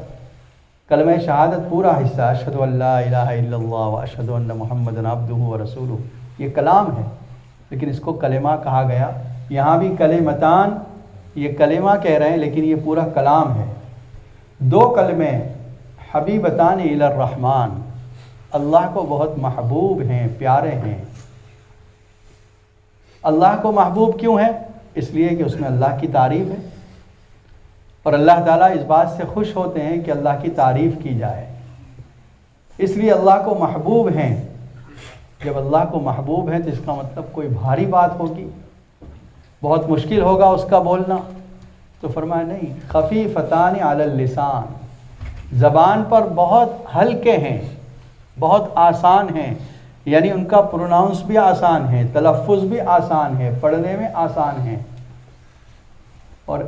کلمہ شہادت پورا حصہ اشہد ان لا الہ الا اللہ و اشہد ان محمدًا عبدہ و رسولہ، یہ کلام ہے، لیکن اس کو کلمہ کہا گیا۔ یہاں بھی کلمتان، یہ کلمہ کہہ رہے ہیں لیکن یہ پورا کلام ہے۔ دو کلمے حبیبتان الی الرحمن، اللہ کو بہت محبوب ہیں، پیارے ہیں۔ اللہ کو محبوب کیوں ہے؟ اس لیے کہ اس میں اللہ کی تعریف ہے، اور اللہ تعالیٰ اس بات سے خوش ہوتے ہیں کہ اللہ کی تعریف کی جائے، اس لیے اللہ کو محبوب ہیں۔ جب اللہ کو محبوب ہے تو اس کا مطلب کوئی بھاری بات ہوگی، بہت مشکل ہوگا اس کا بولنا، تو فرمایا نہیں، خفیفتان علی اللسان، زبان پر بہت ہلکے ہیں، بہت آسان ہیں، یعنی ان کا پروناؤنس بھی آسان ہے، تلفظ بھی آسان ہے، پڑھنے میں آسان ہے، اور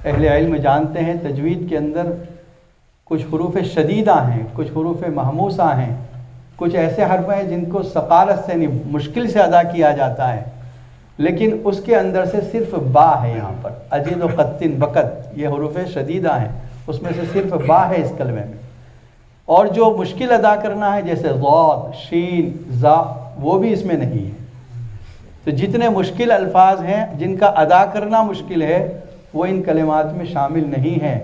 اہل علم جانتے ہیں تجوید کے اندر کچھ حروف شدیدہ ہیں، کچھ حروف محموسہ ہیں، کچھ ایسے حرف ہیں جن کو ثقالت سے نہیں، مشکل سے ادا کیا جاتا ہے، لیکن اس کے اندر سے صرف با ہے یہاں پر، اجد و قطن بقت، یہ حروف شدیدہ ہیں، اس میں سے صرف با ہے اس کلمے میں، اور جو مشکل ادا کرنا ہے جیسے ضاد، شین، زا، وہ بھی اس میں نہیں ہے۔ تو جتنے مشکل الفاظ ہیں جن کا ادا کرنا مشکل ہے وہ ان کلمات میں شامل نہیں ہیں،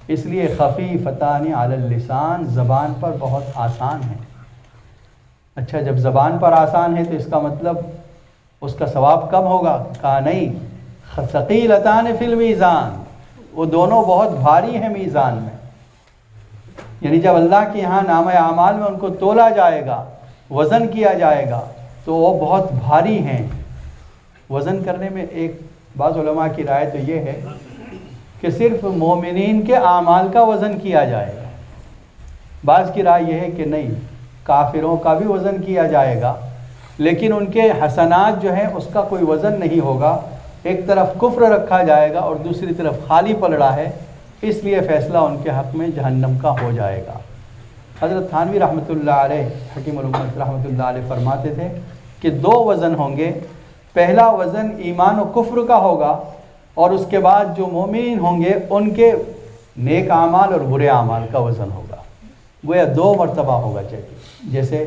اس لیے خفیفتان علی اللسان، زبان پر بہت آسان ہے۔ اچھا، جب زبان پر آسان ہے تو اس کا مطلب اس کا ثواب کم ہوگا؟ کہا نہیں، ثقیلتان فی المیزان، وہ دونوں بہت بھاری ہیں میزان میں، یعنی جب اللہ کے یہاں نامہ اعمال میں ان کو تولا جائے گا، وزن کیا جائے گا تو وہ بہت بھاری ہیں۔ وزن کرنے میں ایک بعض علماء کی رائے تو یہ ہے کہ صرف مومنین کے اعمال کا وزن کیا جائے گا، بعض کی رائے یہ ہے کہ نہیں، کافروں کا بھی وزن کیا جائے گا، لیکن ان کے حسنات جو ہیں اس کا کوئی وزن نہیں ہوگا، ایک طرف کفر رکھا جائے گا اور دوسری طرف خالی پلڑا ہے، اس لیے فیصلہ ان کے حق میں جہنم کا ہو جائے گا۔ حضرت تھانوی رحمۃ اللہ علیہ، حکیم الامت رحمۃ اللہ علیہ فرماتے تھے کہ دو وزن ہوں گے، پہلا وزن ایمان و کفر کا ہوگا، اور اس کے بعد جو مومن ہوں گے ان کے نیک اعمال اور برے اعمال کا وزن ہوگا، گویا دو مرتبہ ہوگا چیکنگ۔ جیسے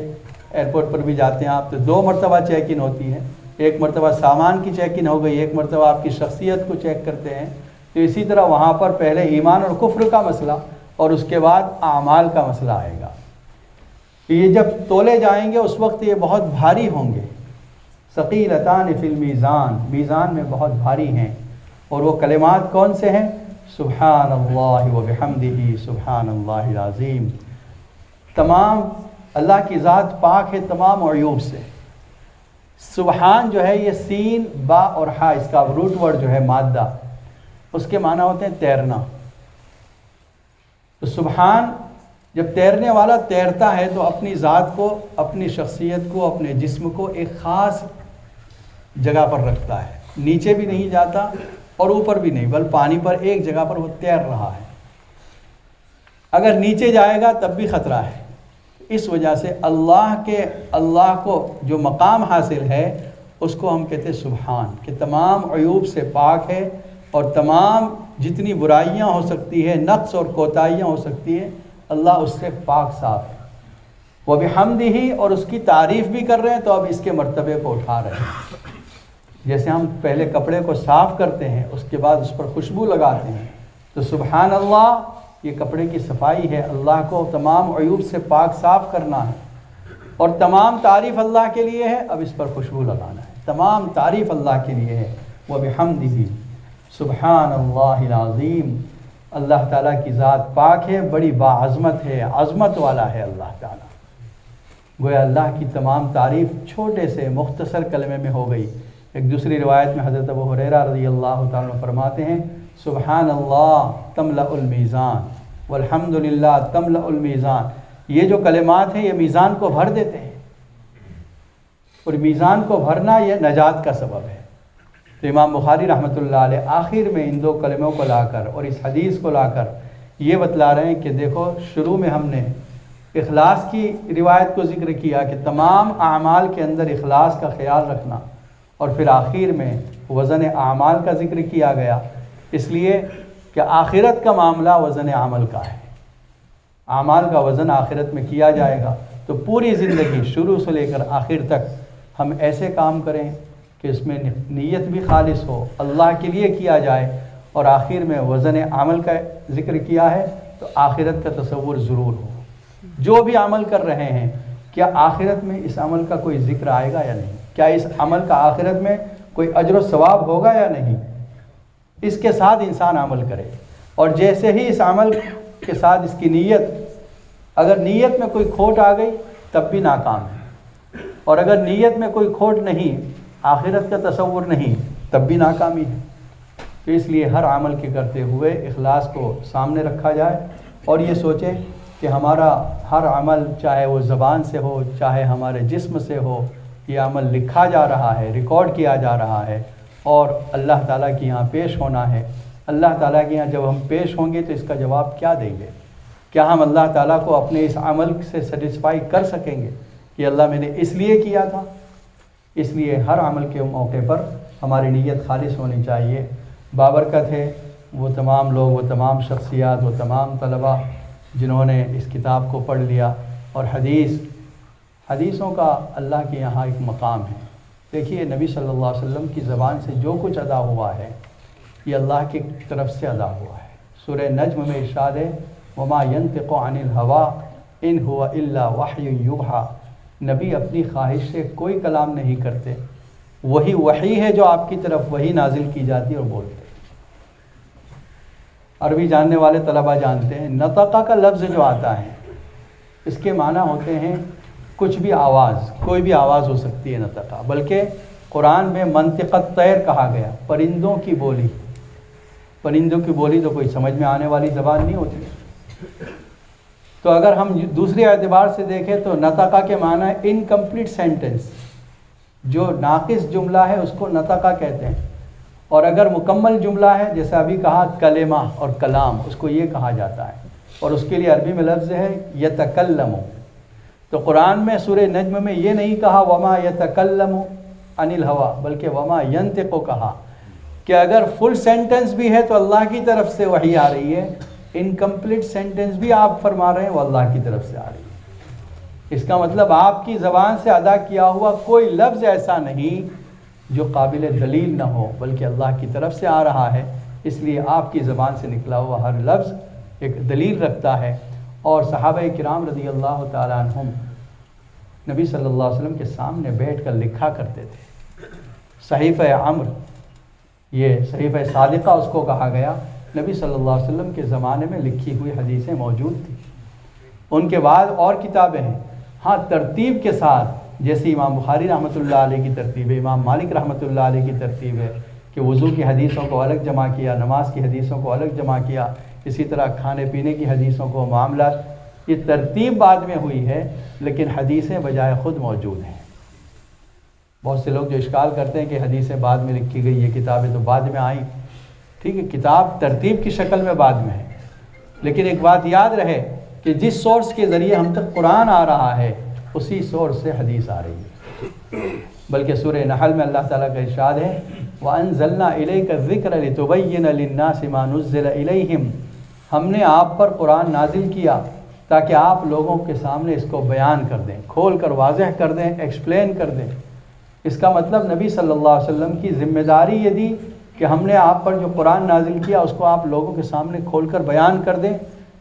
ایئرپورٹ پر بھی جاتے ہیں آپ تو دو مرتبہ چیکنگ ہوتی ہے، ایک مرتبہ سامان کی چیکنگ ہو گئی، ایک مرتبہ آپ کی شخصیت کو چیک کرتے ہیں، تو اسی طرح وہاں پر پہلے ایمان اور کفر کا مسئلہ اور اس کے بعد اعمال کا مسئلہ آئے گا۔ یہ جب تولے جائیں گے اس وقت یہ بہت بھاری ہوں گے، ثقیلتان فی المیزان، میزان میں بہت بھاری ہیں، اور وہ کلمات کون سے ہیں؟ سبحان اللہ و بحمدہ سبحان اللہ العظیم۔ تمام اللہ کی ذات پاک ہے تمام عیوب سے۔ سبحان جو ہے یہ سین، با اور ہا، اس کا روٹ ورڈ جو ہے مادہ، اس کے معنی ہوتے ہیں تیرنا۔ تو سبحان جب تیرنے والا تیرتا ہے تو اپنی ذات کو، اپنی شخصیت کو، اپنے جسم کو ایک خاص جگہ پر رکھتا ہے، نیچے بھی نہیں جاتا اور اوپر بھی نہیں، بلکہ پانی پر ایک جگہ پر وہ تیر رہا ہے، اگر نیچے جائے گا تب بھی خطرہ ہے۔ اس وجہ سے اللہ کو جو مقام حاصل ہے اس کو ہم کہتے ہیں سبحان، کہ تمام عیوب سے پاک ہے اور تمام جتنی برائیاں ہو سکتی ہے، نقص اور کوتاہیاں ہو سکتی ہے، اللہ اس سے پاک صاف ہے۔ وَبِحَمْدِهِ، اور اس کی تعریف بھی کر رہے ہیں تو اب اس کے مرتبے کو اٹھا رہے ہیں۔ جیسے ہم پہلے کپڑے کو صاف کرتے ہیں اس کے بعد اس پر خوشبو لگاتے ہیں، تو سبحان اللہ یہ کپڑے کی صفائی ہے، اللہ کو تمام عیوب سے پاک صاف کرنا ہے، اور تمام تعریف اللہ کے لیے ہے، اب اس پر خوشبو لگانا ہے، تمام تعریف اللہ کے لیے ہے۔ وَبِحَمْدِهِ سبحان اللہ العظیم، اللہ تعالیٰ کی ذات پاک ہے، بڑی باعظمت ہے، عظمت والا ہے اللہ تعالیٰ۔ گویا اللہ کی تمام تعریف چھوٹے سے مختصر کلمے میں ہو گئی۔ ایک دوسری روایت میں حضرت ابو ہریرہ رضی اللہ تعالیٰ عنہ فرماتے ہیں سبحان اللہ تملأ المیزان والحمد للہ تملأ المیزان، یہ جو کلمات ہیں یہ میزان کو بھر دیتے ہیں، اور میزان کو بھرنا یہ نجات کا سبب ہے۔ تو امام بخاری رحمۃ اللہ علیہ آخر میں ان دو کلموں کو لا کر اور اس حدیث کو لا کر یہ بتلا رہے ہیں کہ دیکھو، شروع میں ہم نے اخلاص کی روایت کو ذکر کیا کہ تمام اعمال کے اندر اخلاص کا خیال رکھنا، اور پھر آخر میں وزن اعمال کا ذکر کیا گیا، اس لیے کہ آخرت کا معاملہ وزن عمل کا ہے، اعمال کا وزن آخرت میں کیا جائے گا۔ تو پوری زندگی شروع سے لے کر آخر تک ہم ایسے کام کریں کہ اس میں نیت بھی خالص ہو، اللہ کے لیے کیا جائے، اور آخر میں وزن عمل کا ذکر کیا ہے تو آخرت کا تصور ضرور ہو۔ جو بھی عمل کر رہے ہیں کیا آخرت میں اس عمل کا کوئی ذکر آئے گا یا نہیں؟ کیا اس عمل کا آخرت میں کوئی اجر و ثواب ہوگا یا نہیں؟ اس کے ساتھ انسان عمل کرے، اور جیسے ہی اس عمل کے ساتھ اس کی نیت، اگر نیت میں کوئی کھوٹ آ گئی تب بھی ناکام ہے، اور اگر نیت میں کوئی کھوٹ نہیں، آخرت کا تصور نہیں، تب بھی ناکامی ہے۔ تو اس لیے ہر عمل کے کرتے ہوئے اخلاص کو سامنے رکھا جائے، اور یہ سوچیں کہ ہمارا ہر عمل، چاہے وہ زبان سے ہو چاہے ہمارے جسم سے ہو، یہ عمل لکھا جا رہا ہے، ریکارڈ کیا جا رہا ہے، اور اللہ تعالیٰ کی یہاں پیش ہونا ہے۔ اللہ تعالیٰ کے یہاں جب ہم پیش ہوں گے تو اس کا جواب کیا دیں گے؟ کیا ہم اللہ تعالیٰ کو اپنے اس عمل سے سیٹسفائی کر سکیں گے کہ اللہ میں نے اس لیے کیا تھا؟ اس لیے ہر عمل کے موقع پر ہماری نیت خالص ہونی چاہیے۔ بابرکت ہے وہ تمام لوگ، وہ تمام شخصیات، وہ تمام طلباء جنہوں نے اس کتاب کو پڑھ لیا، اور حدیثوں کا اللہ کے یہاں ایک مقام ہے۔ دیکھیے نبی صلی اللہ علیہ وسلم کی زبان سے جو کچھ ادا ہوا ہے یہ اللہ کی طرف سے ادا ہوا ہے۔ سورہ نجم میں ارشاد ہے وما ينطق عن الهوى ان هو الا وحی یوحى، نبی اپنی خواہش سے کوئی کلام نہیں کرتے، وہی وحی ہے جو آپ کی طرف وہی نازل کی جاتی ہے اور بولتے ہیں۔ عربی جاننے والے طلباء جانتے ہیں نطقہ کا لفظ جو آتا ہے اس کے معنی ہوتے ہیں کچھ بھی آواز، کوئی بھی آواز ہو سکتی ہے نطقہ، بلکہ قرآن میں منطق الطیر کہا گیا، پرندوں کی بولی۔ پرندوں کی بولی تو کوئی سمجھ میں آنے والی زبان نہیں ہوتی۔ تو اگر ہم دوسرے اعتبار سے دیکھیں تو نطقہ کے معنی انکمپلیٹ سینٹنس، جو ناقص جملہ ہے اس کو نطقہ کہتے ہیں، اور اگر مکمل جملہ ہے جیسے ابھی کہا کلمہ اور کلام، اس کو یہ کہا جاتا ہے، اور اس کے لیے عربی میں لفظ ہے یتکلم۔ تو قرآن میں سورہ نجم میں یہ نہیں کہا وما یتکلم عن الہوا، بلکہ وما ینطق کہا کہ اگر فل سینٹنس بھی ہے تو اللہ کی طرف سے وحی آ رہی ہے، انکمپلیٹ سینٹنس بھی آپ فرما رہے ہیں وہ اللہ کی طرف سے آ رہی ہے۔ اس کا مطلب آپ کی زبان سے ادا کیا ہوا کوئی لفظ ایسا نہیں جو قابل دلیل نہ ہو، بلکہ اللہ کی طرف سے آ رہا ہے، اس لیے آپ کی زبان سے نکلا ہوا ہر لفظ ایک دلیل رکھتا ہے۔ اور صحابہ کرام رضی اللہ تعالیٰ عنہم نبی صلی اللہ علیہ وسلم کے سامنے بیٹھ کر لکھا کرتے تھے۔ صحیفہ عمر، یہ صحیفہ صادقہ اس کو کہا گیا، نبی صلی اللہ علیہ وسلم کے زمانے میں لکھی ہوئی حدیثیں موجود تھیں۔ ان کے بعد اور کتابیں ہیں، ہاں ترتیب کے ساتھ، جیسے امام بخاری رحمۃ اللہ علیہ کی ترتیب ہے، امام مالک رحمۃ اللہ علیہ کی ترتیب ہے کہ وضو کی حدیثوں کو الگ جمع کیا، نماز کی حدیثوں کو الگ جمع کیا، اسی طرح کھانے پینے کی حدیثوں کو، معاملات، یہ ترتیب بعد میں ہوئی ہے، لیکن حدیثیں بجائے خود موجود ہیں۔ بہت سے لوگ جو اشکال کرتے ہیں کہ حدیثیں بعد میں لکھی گئی، یہ کتابیں تو بعد میں آئیں، ٹھیک ہے، کتاب ترتیب کی شکل میں بعد میں ہے، لیکن ایک بات یاد رہے کہ جس سورس کے ذریعے ہم تک قرآن آ رہا ہے اسی سورس سے حدیث آ رہی ہے۔ بلکہ سورہ نحل میں اللہ تعالیٰ کا ارشاد ہے وَأَنزَلْنَا إِلَيْكَ الذِّكْرَ لِتُبَيِّنَ لِلنَّاسِ مَا نُزِّلَ إِلَيْهِمْ، ہم نے آپ پر قرآن نازل کیا تاکہ آپ لوگوں کے سامنے اس کو بیان کر دیں، کھول کر واضح کر دیں، ایکسپلین کر دیں۔ اس کا مطلب نبی صلی اللہ علیہ وسلم کی ذمہ داری یہ دی کہ ہم نے آپ پر جو قرآن نازل کیا اس کو آپ لوگوں کے سامنے کھول کر بیان کر دیں۔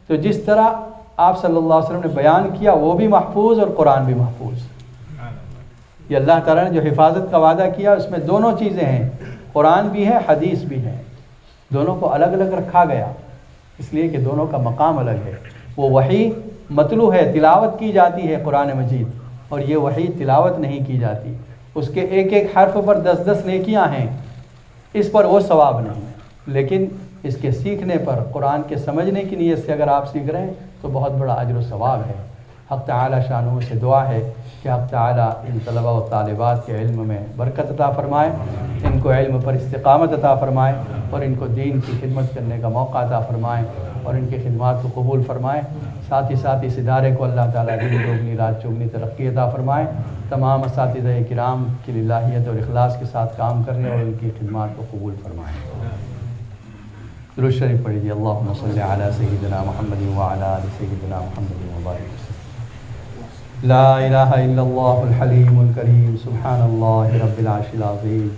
تو جس طرح آپ صلی اللہ علیہ وسلم نے بیان کیا وہ بھی محفوظ اور قرآن بھی محفوظ۔ یہ اللہ تعالیٰ نے جو حفاظت کا وعدہ کیا اس میں دونوں چیزیں ہیں، قرآن بھی ہے، حدیث بھی ہے، دونوں کو الگ الگ رکھا گیا اس لیے کہ دونوں کا مقام الگ ہے۔ وہ وحی متلو ہے، تلاوت کی جاتی ہے قرآن مجید، اور یہ وحی تلاوت نہیں کی جاتی، اس کے ایک ایک حرف پر 10 نیکیاں ہیں، اس پر وہ ثواب نہیں، لیکن اس کے سیکھنے پر، قرآن کے سمجھنے کی نیت سے اگر آپ سیکھ رہے ہیں تو بہت بڑا اجر و ثواب ہے۔ حق تعالی شانہ سے دعا ہے کہ حق تعالی ان طلباء و طالبات کے علم میں برکت عطا فرمائے، ان کو علم پر استقامت عطا فرمائے، اور ان کو دین کی خدمت کرنے کا موقع عطا فرمائے، اور ان کی خدمات کو قبول فرمائے۔ ساتھ ہی ساتھ اس ادارے کو اللہ تعالیٰ دن دوگنی رات چوگنی ترقی عطا فرمائے۔ تمام اساتذہ کرام کی للہیت اور اخلاص کے ساتھ کام کرنے اور ان کی خدمات کو قبول فرمائے۔ درود شریف پڑھیے، اللہم صلی علی سیدنا محمد وعلی آل سیدنا محمد وبارک وسلم۔ لا الہ الا اللہ الحلیم الکریم، سبحان اللہ رب العرش العظیم،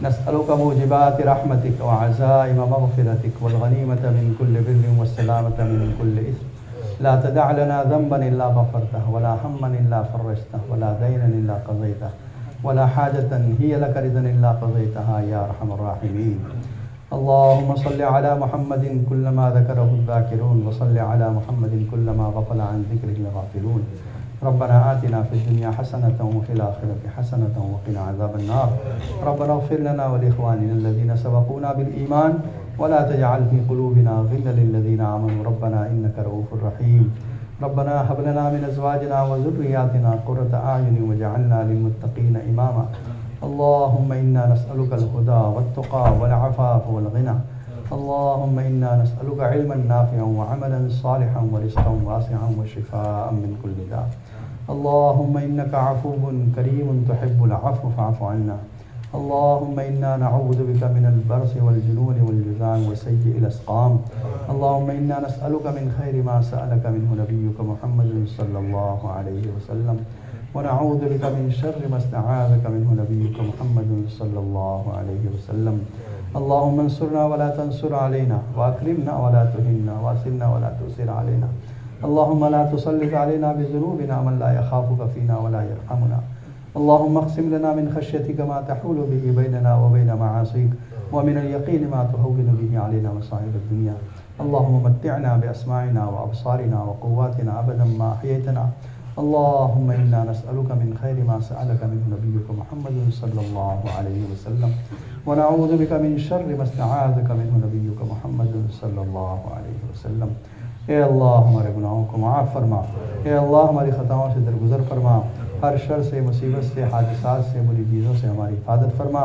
نسألک موجبات رحمتک وعزائم مغفرتک والغنیمۃ من کل بر والسلامۃ من کل اثم، لا تدع لنا ذنبا الا غفرتہ ولا ہما الا فرجتہ ولا دینا الا قضیتہ ولا حاجة هي لك رضا الا قضیتہا یا ارحم الراحمین۔ اللهم صل على محمد كلما ذكره الذاكرون وصل على محمد كلما غفل عن ذكره الغافلون۔ ربنا آتنا في الدنيا حسنة وفي الآخرة حسنة وقنا عذاب النار۔ ربنا اغفر لنا ولإخواننا الذين سبقونا بالإيمان ولا تجعل في قلوبنا غلا للذين آمنوا ربنا إنك رؤوف رحيم۔ ربنا هب لنا من أزواجنا وذرياتنا قرة أعين واجعلنا للمتقين إماما۔ اللهم إنا نسألك الهدى والتقى والعفاف والغنى، اللهم إنا نسألك علما نافعا وعملا صالحا ورزقا واسعا وشفاء من كل داء. اللهم إنك عفو كريم تحب العفو فاعف عنا. اللهم إنا نعوذ بك من البرص والجنون والجذام وسيء الأسقام. اللهم إنا نسألك من خير ما سألك منه نبيك محمد صلى الله عليه وسلم ونعوذ بك من شر ما استعاذك منه نبيك محمد صلى الله عليه وسلم. اللهم انصرنا ولا تنصر علينا وأكرمنا ولا تهنا وأسرنا ولا تؤسر علينا. اللهم لا تسلط علينا بذنوبنا من لا يخافك فينا ولا يرحمنا. اللهم اقسم لنا من خشيتك ما تحول به بيننا وبين معاصيك ومن اليقين ما تهون به علينا مصائب الدنيا. اللهم متعنا بأسماعنا وأبصارنا وقواتنا أبدا ما أحييتنا. اللهم إنا نسألك من خير ما سألك منه نبيك محمد صلى الله عليه وسلم ونعوذ بك من شر ما استعاذك منه نبيك محمد صلی اللہ علیہ وسلم. اے اللہ ہمارے گناہوں کو معاف فرما. اے اللہ ہماری خطاؤں سے درگزر فرما. ہر شر سے، مصیبت سے، حادثات سے، بری چیزوں سے ہماری حفاظت فرما.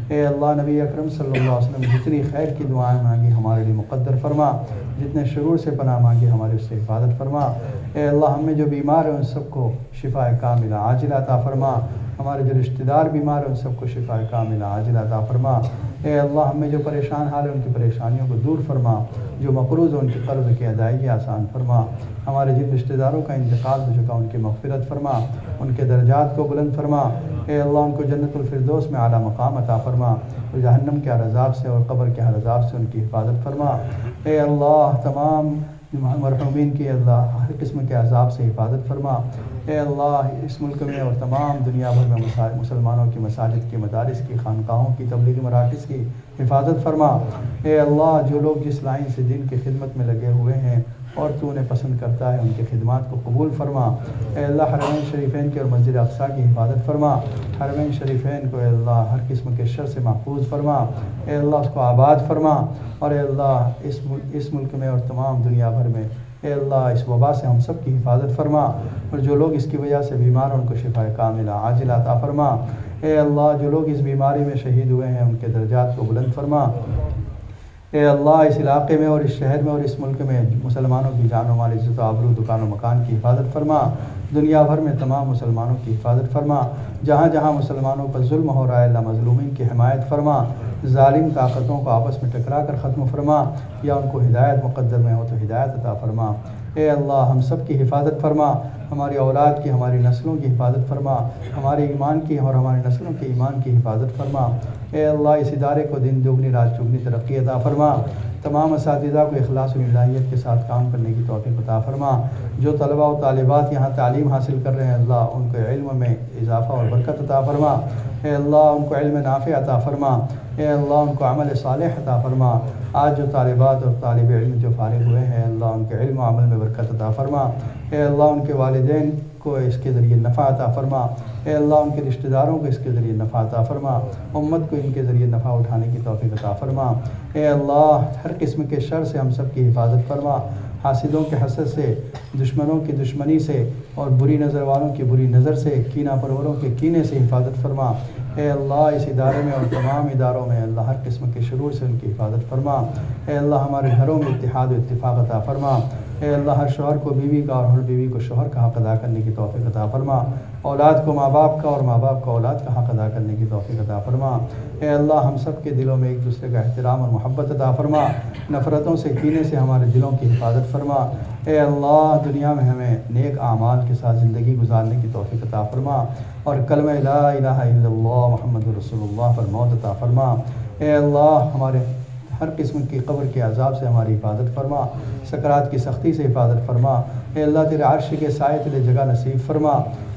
اے اللہ نبی اکرم صلی اللہ علیہ وسلم جتنی خیر کی دعائیں مانگی ہمارے لیے مقدر فرما. جتنے شرور سے پناہ مانگی ہمارے اس سے حفاظت فرما. اے اللہ ہم میں جو بیمار ہیں ان سب کو شفاء کاملہ عاجلہ عطا فرما. ہمارے جو رشتہ دار بیمار ہیں ان سب کو شفاء کاملہ عاجلہ عطا فرما. اے اللہ ہم میں جو پریشان حال ہیں ان کی پریشانیوں کو دور فرما. جو مقروض ہیں ان کے قرض کی ادائیگی آسان فرما. ہمارے جن رشتہ داروں کا انتقال ہو چکا ان کی مغفرت فرما. ان کے درجات کو بلند فرما. اے اللہ ان کو جنت الفردوس میں اعلیٰ مقام عطا فرما. اور جہنم کے عذاب سے اور قبر کے عذاب سے ان کی حفاظت فرما. اے اللہ تمام مرحومین کی اللہ ہر قسم کے عذاب سے حفاظت فرما. اے اللہ اس ملک میں اور تمام دنیا بھر میں مسلمانوں کی مساجد کی، مدارس کی، خانقاہوں کی، تبلیغی مراکز کی حفاظت فرما. اے اللہ جو لوگ جس لائن سے دین کی خدمت میں لگے ہوئے ہیں اور تو انہیں پسند کرتا ہے ان کی خدمات کو قبول فرما. اے اللہ حرمین شریفین کے اور مسجد اقصیٰ کی حفاظت فرما. حرمین شریفین کو اے اللہ ہر قسم کے شر سے محفوظ فرما. اے اللہ اس کو آباد فرما. اور اے اللہ اس ملک میں اور تمام دنیا بھر میں اے اللہ اس وبا سے ہم سب کی حفاظت فرما. اور جو لوگ اس کی وجہ سے بیمار ہیں ان کو شفاء کاملہ عاجلہ عطا فرما. اے اللہ جو لوگ اس بیماری میں شہید ہوئے ہیں ان کے درجات کو بلند فرما. اے اللہ اس علاقے میں اور اس شہر میں اور اس ملک میں مسلمانوں کی جان و مال، عزت و آبرو، دکان و مکان کی حفاظت فرما. دنیا بھر میں تمام مسلمانوں کی حفاظت فرما. جہاں جہاں مسلمانوں پر ظلم ہو رہا ہے اللہ مظلومین کی حمایت فرما. ظالم طاقتوں کو آپس میں ٹکرا کر ختم فرما. یا ان کو ہدایت مقدر میں ہو تو ہدایت عطا فرما. اے اللہ ہم سب کی حفاظت فرما. ہماری اولاد کی، ہماری نسلوں کی حفاظت فرما. ہمارے ایمان کی اور ہماری نسلوں کے ایمان کی حفاظت فرما. اے اللہ اس ادارے کو دن دوگنی رات چوگنی ترقی عطا فرما. تمام اساتذہ کو اخلاص و للہیت کے ساتھ کام کرنے کی توفیق عطا فرما. جو طلباء و طالبات یہاں تعلیم حاصل کر رہے ہیں اللہ ان کو علم میں اضافہ اور برکت عطا فرما. اے اللہ ان کو علم نافع عطا فرما. اے اللہ ان کو عمل صالح عطا فرما. آج جو طالبات اور طالب علم جو فارغ ہوئے ہیں اللہ ان کے علم و عمل میں برکت عطا فرما. اے اللہ ان کے والدین کو اس کے ذریعے نفع عطا فرما. اے اللہ ان کے رشتہ داروں کو اس کے ذریعے نفع عطا فرما. امت کو ان کے ذریعے نفع اٹھانے کی توفیق عطا فرما. اے اللہ ہر قسم کے شر سے ہم سب کی حفاظت فرما. حاسدوں کے حسد سے، دشمنوں کی دشمنی سے اور بری نظر والوں کی بری نظر سے، کینہ پروروں کے کینے سے حفاظت فرما. اے اللہ اس ادارے میں اور تمام اداروں میں اللہ ہر قسم کے شرور سے ان کی حفاظت فرما. اے اللہ ہمارے گھروں میں اتحاد و اتفاق عطا فرما. اے اللہ ہر شوہر کو بیوی کا اور ہر بیوی کو شوہر کا حق ادا کرنے کی توفیق عطا فرما. اولاد کو ماں باپ کا اور ماں باپ کو اولاد کا حق ادا کرنے کی توفیق عطا فرما. اے اللہ ہم سب کے دلوں میں ایک دوسرے کا احترام اور محبت عطا فرما. نفرتوں سے، کینے سے ہمارے دلوں کی حفاظت فرما. اے اللہ دنیا میں ہمیں نیک اعمال کے ساتھ زندگی گزارنے کی توفیق عطا فرما اور کلمہ لا الہ الا اللہ محمد رسول اللہ پر موت عطا فرما. اے اللہ ہمارے ہر قسم کی قبر کے عذاب سے ہماری حفاظت فرما. سکرات کی سختی سے حفاظت فرما. اے اللہ تیرے عرش کے سائے تلے جگہ نصیب فرما.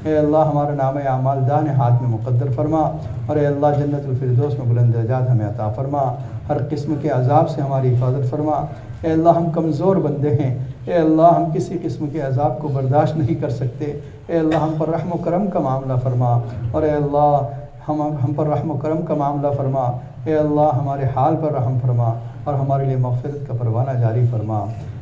اے اللہ ہمارا نام اعمال دان ہاتھ میں مقدر فرما. اور اے اللہ جنت الفردوس میں بلند درجات ہمیں عطا فرما. ہر قسم کے عذاب سے ہماری حفاظت فرما. اے اللہ ہم کمزور بندے ہیں. اے اللہ ہم کسی قسم کے عذاب کو برداشت نہیں کر سکتے. اے اللہ ہم پر رحم و کرم کا معاملہ فرما. اور اے اللہ ہم پر رحم و کرم کا معاملہ فرما. اے اللہ ہمارے حال پر رحم فرما اور ہمارے لیے مغفرت کا پروانہ جاری فرما.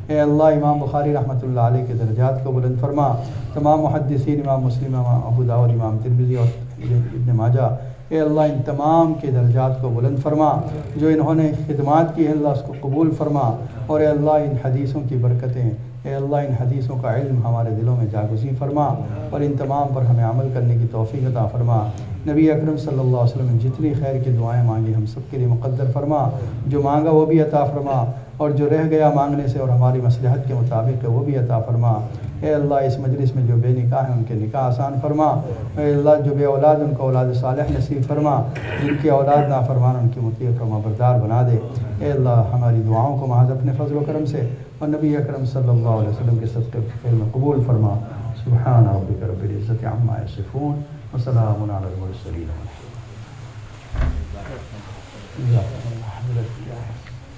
اے اللہ امام بخاری رحمۃ اللہ علیہ کے درجات کو بلند فرما. تمام محدثین، امام مسلم، امام ابو داؤد، امام ترمذی اور ابن ماجہ اے اللہ ان تمام کے درجات کو بلند فرما، جو انہوں نے خدمات کی ہیں اللہ اس کو قبول فرما، اور اے اللہ ان حدیثوں کی برکتیں، اے اللہ ان حدیثوں کا علم ہمارے دلوں میں جاگزیں فرما، اور ان تمام پر ہمیں عمل کرنے کی توفیق عطا فرما۔ نبی اکرم صلی اللہ علیہ وسلم نے جتنی خیر کی دعائیں مانگی ہم سب کے لیے مقدر فرما، جو مانگا وہ بھی عطا فرما، اور جو رہ گیا مانگنے سے اور ہماری مصلحت کے مطابق ہے وہ بھی عطا فرما۔ اے اللہ اس مجلس میں جو بے نکاح ہیں ان کے نکاح آسان فرما، اے اللہ جو بے اولاد ان کو اولاد صالح نصیب فرما، جن کی اولاد نافرمان ان کی مطیع فرما بردار بنا دے۔ اے اللہ ہماری دعاؤں کو محض اپنے فضل و کرم سے اور نبی اکرم صلی اللہ علیہ وسلم کے صدقے فعل میں قبول فرما۔ سبحان ربک رب العزت عما یصفون وسلام علی المرسلین۔